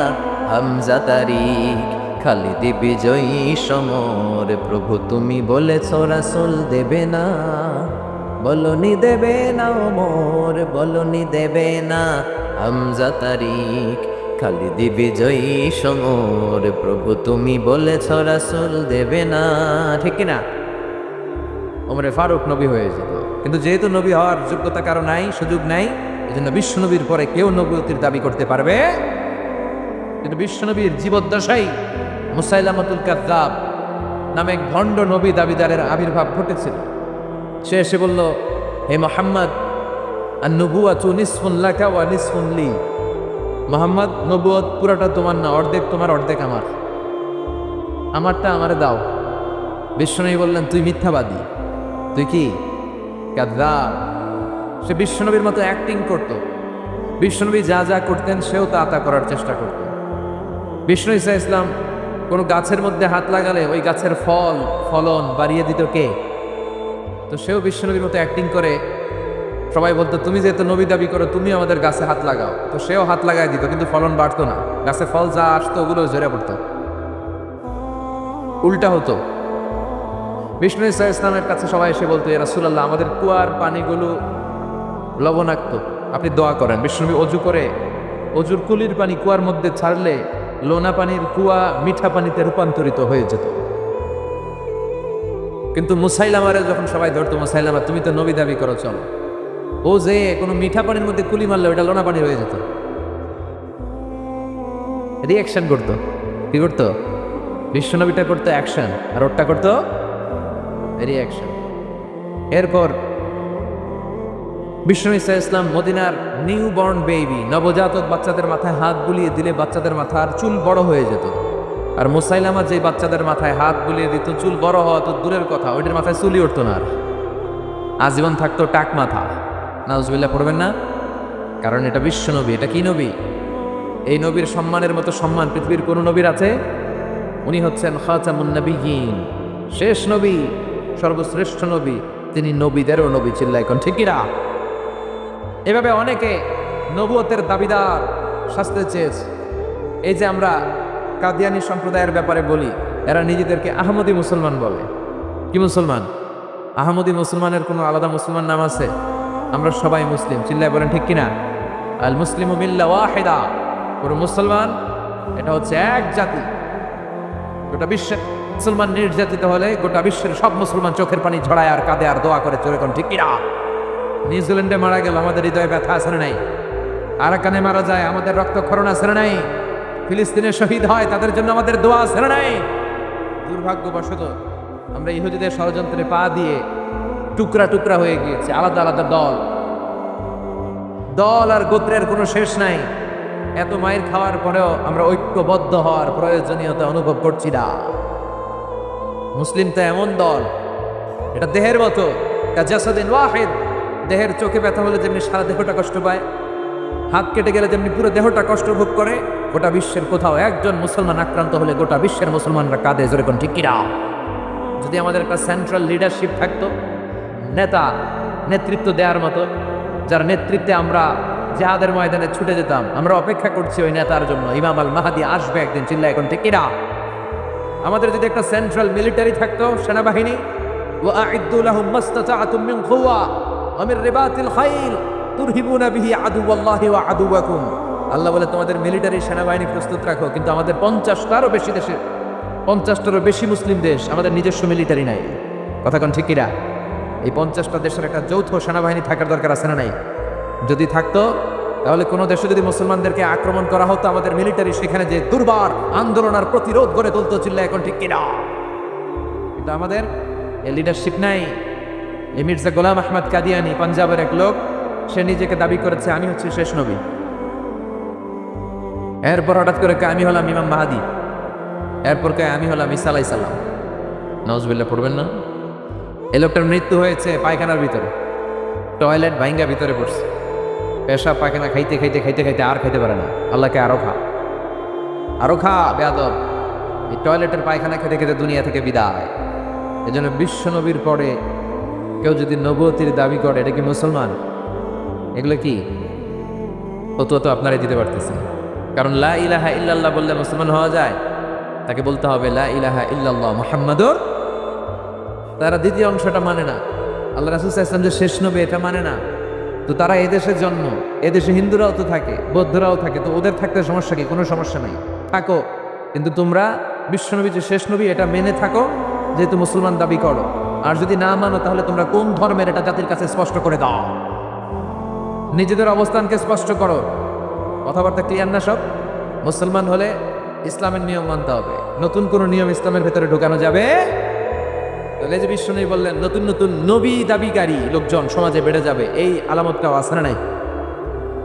হামজা তারিক, খালিদ বিজয়ী সমর প্রভু তুমি বলেছ রাসূল দেবে না, বলনি দেবে না ওমর, বলনি দেবে না হামজা তারিক, খালিদ বিজয়ী সমর প্রভু তুমি বলেছ রাসূল দেবে না। ঠিক না? ওমরে ফারুক নবী হয়ে যেত, কিন্তু যেহেতু নবী হওয়ার যোগ্যতা কারো নাই, সুযোগ নাই, এই জন্য বিশ্বনবীর পরে কেউ নবুয়তির দাবি করতে পারবে। কিন্তু বিশ্বনবীর জীবদ্দশায় মুসাইলামাতুল কাযযাব নামে এক ভণ্ড নবী দাবিদারের আবির্ভাব ঘটেছিল। সে এসে বলল, হে মুহাম্মদ, আন-নুবুওয়াতু নিসফুন লাকা ওয়া নিসফুন লি। মুহাম্মদ, নবুয়ত পুরোটা তোমার না, অর্ধেক তোমার অর্ধেক আমার, আমারটা আমারে দাও। বিশ্বনবী বললেন, তুই মিথ্যাবাদী, তুই কি কাযযাব। সে বিশ্বনবীর মতো অ্যাক্টিং করত। বিশ্বনবী যা যা করতেন সেও তা করার চেষ্টা করত। বিষ্ণু ঈসা ইসলাম কোনো গাছের মধ্যে হাত লাগালে ওই গাছের ফলন বাড়িয়ে দিত কে? তো সেও বিশ্বনবীর মতো অ্যাক্টিং করে। সবাই বলতো, তুমি যেহেতু নবী দাবি করো, তুমি আমাদের গাছে হাত লাগাও। তো সেও হাত লাগাই দিত, কিন্তু ফলন বাড়তো না। গাছে ফল যা আসতো ওগুলো ঝরে পড়তো, উল্টা হতো। বিষ্ণু ঈসা ইসলামের কাছে সবাই এসে বলতো, ইয়া রাসূলুল্লাহ, আমাদের কুয়ার পানিগুলো লবণাক্ত, আপনি দোয়া করেন। বিষ্ণুনবী অজু করে অজুর কুলির পানি কুয়ার মধ্যে ছাড়লে লোনা পানির কুয়া মিঠা পানিতে রূপান্তরিত হয়ে যেত। কিন্তু মুসাইলামারে যখন সবাই ধরতো, মুসাইলামা তুমি তো নবী দাবি করো, চলো, ও যে কোনো মিঠা পানির মধ্যে কুলি মারলে ওটা লোনা পানি হয়ে যেত। রিয়াকশন করতো। কি করতো? বিশ্বনবীটা করতো অ্যাকশন, আর ওরটা করতো রিয়াকশন। এরপর বিষ্ণু ঈসা ইসলাম মদিনার নিউ বর্ন বেবি, নবজাতক বাচ্চাদের মাথায় হাত বুলিয়ে দিলে বাচ্চাদের মাথার চুল বড় হয়ে যেত। আর মুসাইলামা যে বাচ্চাদের মাথায় হাত বুলিয়ে দিত, চুল বড় হওয়া তো দূরের কথা, ওইটার মাথায় চুলই উঠতো না, আর আজীবন থাকতো টাক মাথা। নাউজুবিল্লাহ পড়বেন না? কারণ এটা বিশ্ব নবী। এটা কি নবী? এই নবীর সম্মানের মতো সম্মান পৃথিবীর কোন নবীর আছে? উনি হচ্ছেন খাতামুন নবিয়্যিন, শেষ নবী, সর্বশ্রেষ্ঠ নবী। তিনি নবীদেরও নবী। চিল্লায় এখন ঠিক কিনা? এভাবে অনেকে নবুয়তের দাবিদার শাস্তে চেয়েছে। এই যে আমরা কাদিয়ানী সম্প্রদায়ের ব্যাপারে বলি, এরা নিজেদেরকে আহমদী মুসলমান বলে। কি মুসলমান? আহমদী মুসলমানের কোনো আলাদা মুসলমান নাম আছে? আমরা সবাই মুসলিম। চিল্লায় বলেন ঠিক কিনা? আল মুসলিমু মিল্লা ওয়াহিদা, পুরো মুসলমান এটা হচ্ছে এক জাতি। গোটা বিশ্বের মুসলমান নির্যাতিত হলে গোটা বিশ্বের সব মুসলমান চোখের পানি ঝরায় আর কাঁদে আর দোয়া করে, চোরে কোন ঠিক কিনা? নিউজিল্যান্ডে মারা গেল, আমাদের হৃদয়ে ব্যথা আছে না নাই? আরাকানে মারা যায়, আমাদের রক্তক্ষরণ আছে না নাই? ফিলিস্তিনে শহীদ হয়, তাদের জন্য আমাদের দোয়া আছে না নাই? দুর্ভাগ্যবশত আমরা ইহুদিদের ষড়যন্ত্রে পা দিয়ে টুকরা টুকরা হয়ে গিয়েছে, আলাদা আলাদা দল আর গোত্রের কোনো শেষ নাই। এত মায়ের খাওয়ার পরেও আমরা ঐক্যবদ্ধ হওয়ার প্রয়োজনীয়তা অনুভব করছি না। মুসলিম তো এমন দল, এটা দেহের মতো, কাজাসাদিন ওয়াহিদ। দেহের চোখে ব্যথা হলে যেমনি সারা দেহটা কষ্ট পায়, হাত কেটে গেলে যেমনি পুরো দেহটা কষ্ট ভোগ করে, গোটা বিশ্বের কোথাও একজন মুসলমান আক্রান্ত হলে গোটা বিশ্বের মুসলমানরা কাঁদে, জোরে কোন ঠিক কিনা? যদি আমাদের একটা সেন্ট্রাল লিডারশিপ থাকতো, নেতৃত্ব দেওয়ার মতো, যার নেতৃত্বে আমরা জিহাদের ময়দানে ছুটে যেতাম, আমরা অপেক্ষা করছি ওই নেতার জন্য, ইমাম আল মাহাদি আসবে একদিন। চিল্লায় এখন ঠিক কিনা? আমাদের যদি একটা সেন্ট্রাল মিলিটারি থাকতো, সেনাবাহিনী, ওয়াআইদ্দু লাহুম মাসতাতা'তুম মিন কুওয়া ওয়া মিন রিবাতিল খাইল তুরহিবুনা বিহি আদুওয়াল্লাহি ওয়া আদুওয়াকুম। আল্লাহ বলে তোমাদের মিলিটারি সেনাবাহিনী প্রস্তুত রাখো, কিন্তু আমাদের 50টারও বেশি দেশের, 50টারও বেশি মুসলিম দেশ, আমাদের নিজস্ব মিলিটারি নাই। কথা কোন ঠিক কিনা? এই 50টা দেশের একটা যৌথ সেনাবাহিনী থাকার দরকার আছে না নাই? যদি থাকতো, তাহলে কোনো দেশে যদি মুসলমানদেরকে আক্রমণ করা হতো, আমাদের মিলিটারি সেখানে যে দুর্বার আন্দোলন আর প্রতিরোধ গড়ে তুলতো। চিল্লায় এখন ঠিক কিনা? কিন্তু আমাদের এই লিডারশিপ নাই। এই মির্জা গোলাম আহমদ কাদিয়ানি, পাঞ্জাবের এক লোক, সে নিজেকে দাবি করেছে আমি হচ্ছি শেষ নবী। এরপর হঠাৎ করে আমি হলাম ইমাম মাহাদি, এরপর আমি হলাম ঈসা আলাইহিস সালাম। নাউজুবিল্লাহ পড়বেন না? এই লোকটার মৃত্যু হয়েছে পায়খানার ভিতরে, টয়লেট ভাঙ্গা ভিতরে পড়ছে, পেশাব পায়খানা খাইতে খাইতে খাইতে খাইতে আর খাইতে পারে না। আল্লাহকে আরো খা বেয়াদব। এই টয়লেটের পায়খানা খেতে খেতে দুনিয়া থেকে বিদায়। এই জন্য বিশ্ব নবীর পরে কেউ যদি নবুয়তির দাবি করে, এটা কি মুসলমান? এগুলো কি ফতোয়া তো আপনারাই দিতে পারতেছেন। কারণ লা ইলাহা ইল্লাল্লাহ বললে মুসলমান হওয়া যায়? তাকে বলতে হবে লা ইলাহা ইল্লাল্লাহ মুহাম্মাদুর। তারা দ্বিতীয় অংশটা মানে না, আল্লাহ রাসূল সাল্লাল্লাহু আলাইহি ওয়াসাল্লাম যে শেষ নবী এটা মানে না। তো তারা এদেশে জন্ম, এদেশে হিন্দুরাও তো থাকে, বৌদ্ধরাও থাকে, তো ওদের থাকতে সমস্যা কি? কোনো সমস্যা নাই, থাকো, কিন্তু তোমরা বিশ্বনবী যে শেষ নবী এটা মেনে থাকো, যেহেতু মুসলমান দাবি করো। আর যদি না মানো তাহলে তোমরা কোন ধর্মের এটা জাতির কাছে স্পষ্ট করে দাও, নিজেদের অবস্থানকে স্পষ্ট করো। কথাবার্তা ক্লিয়ার না সব? মুসলমান হলে ইসলামের নিয়ম মানতে হবে, নতুন কোনো নিয়ম ইসলামের ভেতরে ঢোকানো যাবে। তাহলে যে বিশ্বনবী বললেন নতুন নতুন নবী দাবিকারী লোকজন সমাজে বেড়ে যাবে, এই আলামতটাও আছে না নাই?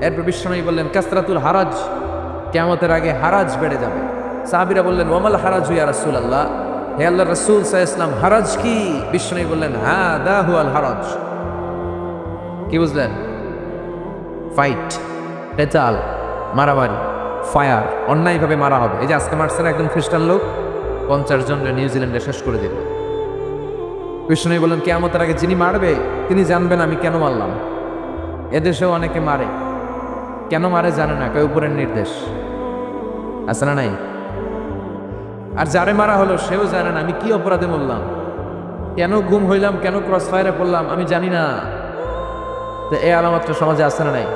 এরপর বিশ্বনবী বললেন কাসরাতুল হারাজ, কিয়ামতের আগে হারাজ বেড়ে যাবে। সাহাবীরা বললেন ওয়ামাল হারাজ ইয়া রাসূলুল্লাহ, হে আল্লাহর রাসূল সাল্লাল্লাহু আলাইহি ওয়াসাল্লাম হারাজ কি? বিশ্বনবী বললেন হাদা হুয়াল হারাজ। কি বুঝলেন? ফাইট, পেচাল, মারামারি, ফায়ার, অন্যায়ভাবে মারা হবে। এই যে আজকে মারছে না একজন খ্রিস্টান লোক, 50 জনকে নিউজিল্যান্ডে শেষ করে দিল। বিষ্ণু বললেন কিয়ামতের আগে যিনি মারবে তিনি জানবেন আমি কেন মারলাম। এদেশেও অনেকে মারে, কেন মারে জানে না, কেউ উপরের নির্দেশ আছে না নাই? আর যারে মারা হলো সেও জানে না আমি কি অপরাধে মরলাম, কেন গুম হইলাম, কেন ক্রস ফায়ারে পড়লাম, আমি জানি না। তো এই আলামতটা সমাজে আছে না নাই?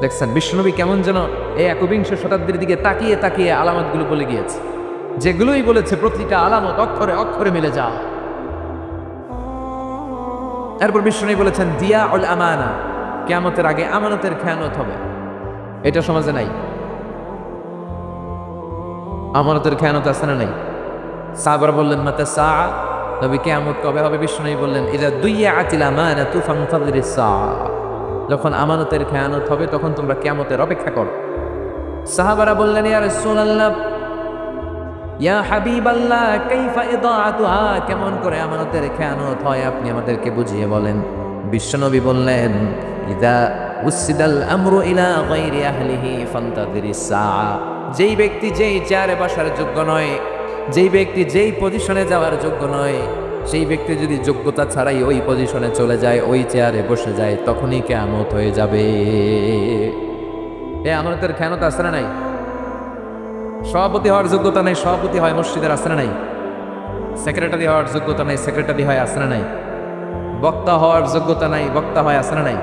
দেখছেন বিশ্বনবী কেমন যেন এই 21 শতাব্দীর দিকে তাকিয়ে তাকিয়ে আলামতগুলো বলে গিয়েছে, যেগুলোই বলেছে প্রতিটা আলামত অক্ষরে অক্ষরে মিলে যা। এরপর বিশ্বনবী বলেছেন দিয়া উল আমানা, কিয়ামতের আগে আমানতের খেয়ানত হবে। এটা সমাজে নাই, আমানতের খেয়ানত আছে না নাই? সাহাবারা বললেন মাতা সাআ, নবী কিয়ামত কবে হবে? বিশ্বনবী বললেন ইযা দুইয়াতিল আমানাতু ফানতাযিরিস সাআ, যখন আমানতের খেয়ানত হবে তখন তোমরা কিয়ামতের অপেক্ষা করো। সাহাবারা বললেন ইয়া রাসূলুল্লাহ ইয়া হাবিবাল্লাহ কাইফা ইদাআতুহা, কেমন করে আমানতের খেয়ানত হয় আপনি আমাদেরকে বুঝিয়ে বলেন। বিশ্বনবী বললেন ইদা উসিদাল আমরু ইলা গায়রি আহলিহি ফানতাযিরিস সাআ, যেই ব্যক্তি যেই চেয়ারে বসার যোগ্য নয়, যেই ব্যক্তি যেই পজিশনে যাওয়ার যোগ্য নয়, সেই ব্যক্তি যদি যোগ্যতা ছাড়াই ওই পজিশনে চলে যায়, ওই চেয়ারে বসে যায়, তখনই কিয়ামত হয়ে যাবে। এ আমানতের খেয়ানত আছে না নাই? সভাপতি হওয়ার যোগ্যতা নেই, সভাপতি হয় মসজিদের, আছে না নাই? সেক্রেটারি হওয়ার যোগ্যতা নেই, সেক্রেটারি হয়, আছে না নাই? বক্তা হওয়ার যোগ্যতা নাই, বক্তা হয়, আছে না নাই?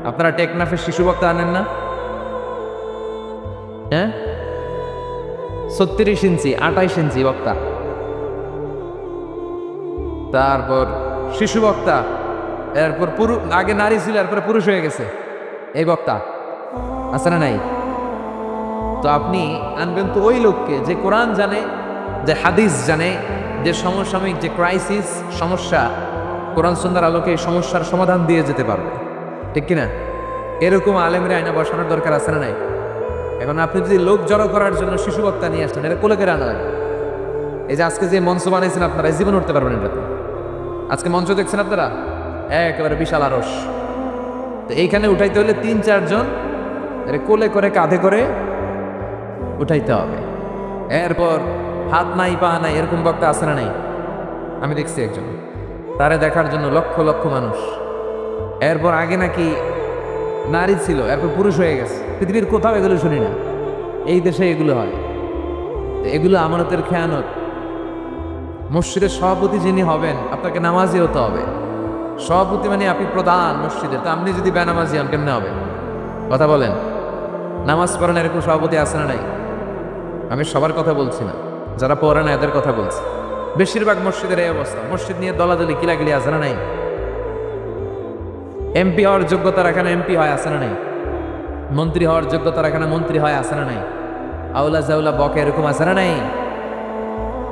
আপনারা টেকনাফের শিশু বক্তা আনেন না? হ্যাঁ, 36 ইঞ্চি 28 ইঞ্চি বক্তা, তারপর শিশু বক্তা, এরপর আগে নারী ছিল এরপরে পুরুষ হয়ে গেছে, এই বক্তা আছে না নাই? তো আপনি আনবেন তো ওই লোককে যে কোরআন জানে, যে হাদিস জানে, যে সমসাময়িক যে ক্রাইসিস সমস্যা, কোরআন সুন্নাহর আলোকে এই সমস্যার সমাধান দিয়ে যেতে পারবে, ঠিক কিনা? এরকম আলেমরে আয়না বসানোর দরকার আছে না নাই? এখন আপনি যদি লোক জড়ো করার জন্য শিশু বক্তা নিয়ে আসছেন, এটা কোলে করে আনা লাগে। এই যে আজকে যে মঞ্চ বানাইছেন আপনারা, জীবন উঠতে পারবেন এটাতে। আজকে মঞ্চ দেখছেন আপনারা, একেবারে বিশাল আরস। তো এইখানে উঠাইতে হলে 3-4 জন কোলে করে কাঁধে করে উঠাইতে হবে। এরপর হাত নাই পা নাই এরকম বক্তা আছে না নাই? আমি দেখছি একজন, তারে দেখার জন্য লক্ষ লক্ষ মানুষ। এরপর আগে নাকি নারী ছিল, এরপর পুরুষ হয়ে গেছে। পৃথিবীর কোথাও এগুলো শুনি না, এই দেশে এগুলো হয়। এগুলো আমানতের খেয়ানত। মসজিদের সভাপতি যিনি হবেন আপনাকে নামাজি হতে হবে। সভাপতি মানে আপনি প্রধান মসজিদের, তো আপনি যদি বেনামাজি হন কেমনে হবে? কথা বলেন। নামাজ পড়েন এরকম সভাপতি আছে না নাই? আমি সবার কথা বলছি না, যারা পড়ে না এদের কথা বলছি। বেশিরভাগ মসজিদের এই অবস্থা, মসজিদ নিয়ে দলাদলি কিলাগিলি আছে না নাই? এমপি হওয়ার যোগ্যতা রাখে না, এমপি হয়, আছে না নাই? মন্ত্রী হওয়ার যোগ্যতা রাখে না, মন্ত্রী হয়, আছে না নাই? আউলা জাউলা বকে এরকম আছে না নাই?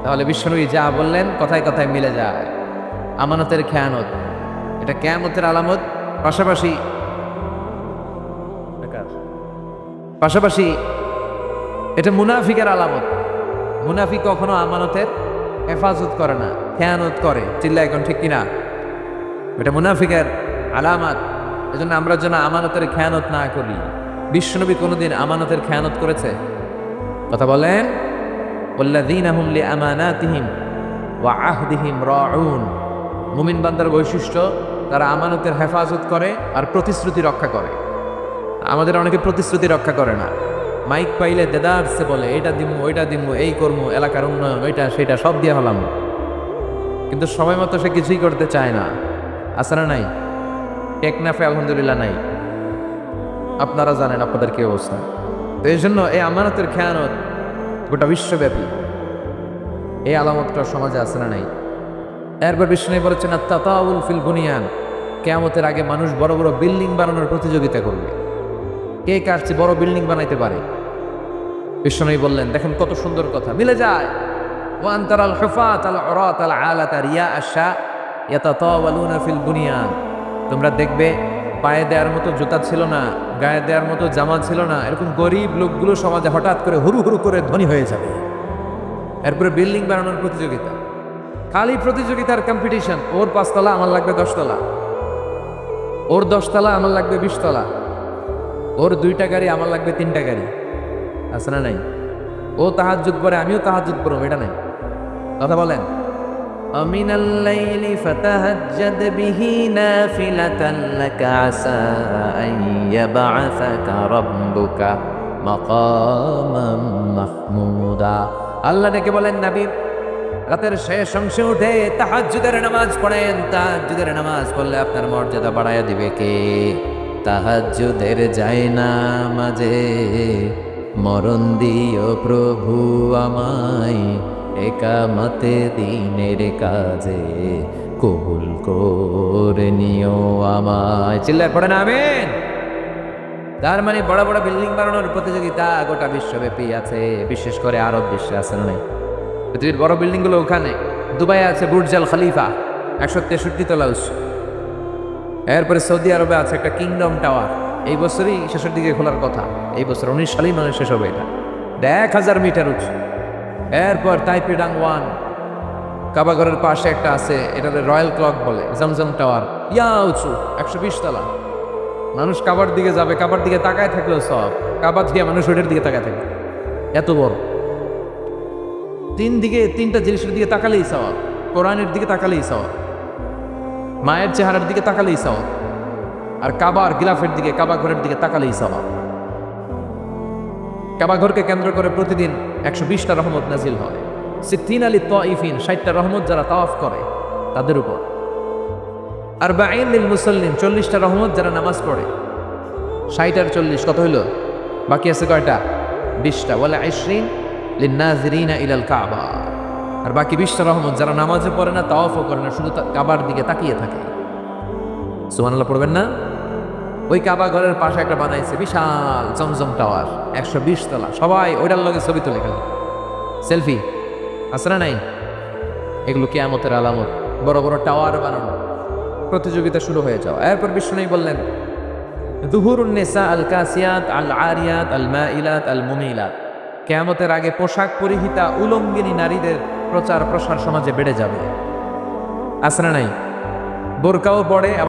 তাহলে বিশ্বনবী যা বললেন কথায় কথায় মিলে যায়। আমানতের খেয়ানত এটা কিয়ামতের আলামত। পাশাপাশি এটা মুনাফিকের আলামত। মুনাফিক কখনো আমানতের হেফাজত করে না, খেয়ানত করে। চিল্লা এখন ঠিক কিনা? এটা মুনাফিকের আলামত। এজন্য আমরা যেন আমানতের খেয়ানত না করি। বিশ্বনবী কোনোদিন আমানতের খেয়ানত করেছে? কথা বলেন। ওয়াল্লাযীনা হুম লিআমানাতিহিম ওয়া আহদিহিম রাউন। মুমিন বান্দার বৈশিষ্ট্য, তারা আমানতের হেফাজত করে আর প্রতিশ্রুতি রক্ষা করে। আমাদের অনেকে প্রতিশ্রুতি রক্ষা করে না। মাইক পাইলে দেদারসে বলে এটা দিমু ওইটা দিমু, এই করমু, এলাকার উন্নয়ন, ওইটা সেটা সব দিয়ে হলাম, কিন্তু সময় মতো সে কিছুই করতে চায় না। আছে না নাই? টেকনাফে আলহামদুলিল্লাহ নাই, আপনারা জানেন আপনাদের কি অবস্থা। তো এই জন্য এই আমানতের খেয়ানত গোটা বিশ্বব্যাপী, এই আলামতটা সমাজে আছে না নাই? এরপর বিষ্ণু বলেছেন আত-তাতাউল ফিল বুনিয়ান, কিয়ামতের আগে মানুষ বড় বড় বিল্ডিং বানানোর প্রতিযোগিতা করবে, কে কার চেয়ে বড় বিল্ডিং বানাইতে পারে। বিষ্ণু বললেন, দেখেন কত সুন্দর কথা মিলে যায়। ওয়ান তারাল হুফাত আল উরাত আল আলাতা রিয়া আশা ইয়াতাতাওয়ালুনা ফিল বুনিয়ান, তোমরা দেখবে পায়ে দেওয়ার মতো জুতা ছিল না, গায়ে দেওয়ার মতো জামা ছিল না, এরকম গরিব লোকগুলো সমাজে হঠাৎ করে হুরু হুরু করে ধনী হয়ে যাবে। এরপরে বিল্ডিং বানানোর প্রতিযোগিতা, খালি প্রতিযোগিতার কম্পিটিশন। ওর 5 তলা আমার লাগবে 10 তলা, ওর 10 তলা আমার লাগবে 20 তলা, ওর 2টা গাড়ি আমার লাগবে 3টা গাড়ি। আছে না নাই? ও তাহাজ্জুদ পড়ে, আমিও তাহাজ্জুদ পড়ব, এটা নাই। কথা বলেন। ومن الليل فتهجد به نافلة لك عسى أن يبعثك ربك مقاما محمودا। আল্লাহ ডেকে বলেন, নবী রাতের শেষ অংশে উঠে তাহাজ্জুদের নামাজ পড়েন। তাহাজ্জুদের নামাজ পড়লে আপনার মর্যাদা বাড়ায়া দিবে কে? তাহাজ্জুদের জায়নামাজে মরণ দিও প্রভু আমায়, একামতে দিনের কাজে কবুল করে নিও আমায়। চিল্লার পড়েন আমিন। তার মানে বড় বড় বিল্ডিং বানানোর প্রতিযোগিতা গোটা বিশ্বব্যাপী আছে, বিশেষ করে আরব বিশ্বে আছে না? পৃথিবীর বড় বিল্ডিং গুলো ওখানে। দুবাই আছে বুর্জ আল খলিফা 163 তলা উঁচু। এরপরে সৌদি আরবে আছে একটা কিংডম টাওয়ার, এই বছরই শেষের দিকে খোলার কথা, এই বছর 19 সালেই মানে শেষ হবে। এটা 1000 মিটার উঁচু। এরপর তাইপিডাং 1 কাবাঘরের পাশে একটা আছে, এটা রয়্যাল ক্লক বলে, জমজম টাওয়ার, ইয়া উঁচু 120 তলা। মানুষ কাবার দিকে যাবে, কাবার দিকে তাকায় থাকলেও সব, কাবা দিয়ে মানুষ ওইটার দিকে তাকায় থাকবে, এত বড়। 3টা জিনিসের দিকে তাকালেই সওয়াব, কোরআনের দিকে তাকালেই সওয়াব, মায়ের চেহারার দিকে তাকালেই সওয়াব, আর কাবার গিলাফের দিকে, কাবা ঘরের দিকে তাকালেই সওয়াব। কাবা ঘরকে কেন্দ্র করে প্রতিদিন 120টা রহমত নাজিল হয়। সিদ্দিন আলী তাইফিন 60টা রহমত যারা তাওয়াফ করে তাদের উপর। আর বাঈন লিল মুসাল্লিন 40টা রহমত যারা নামাজ পড়ে। 60 আর 40 কত হইল? বাকি আছে কয়টা? 20টা। ওয়ালা 20 লিন নাজিরিনা ইলাল কাবা। আর বাকি 20টা রহমত যারা নামাজে পড়ে না, তাওয়াফও করে না, শুধু কাবার দিকে তাকিয়ে থাকে। সুবহানাল্লাহ পড়বেন না? ওই কাবা ঘরের পাশে একটা বানাইছে বিশাল জমজম টাওয়ার 120 তলা, সবাই ওইটার লগে ছবি তুলে গেল, সেলফি। আছে না নাই? এগুলো কিয়ামতের আলামত। বড় বড় টাওয়ার বানানো, প্রতিযোগিতা শুরু হয়ে যাওয়া। এরপর বিষ্ণু বললেন, যুহুরুন নিসা আল কাসিয়াত আল আরিয়াত আল মাইলাত আল মুমিলাত, কিয়ামতের আগে পোশাক পরিহিতা উলঙ্গিনী নারীদের প্রচার প্রসার সমাজে বেড়ে যাবে। আছে না নাই? বোরকাও পড়ে।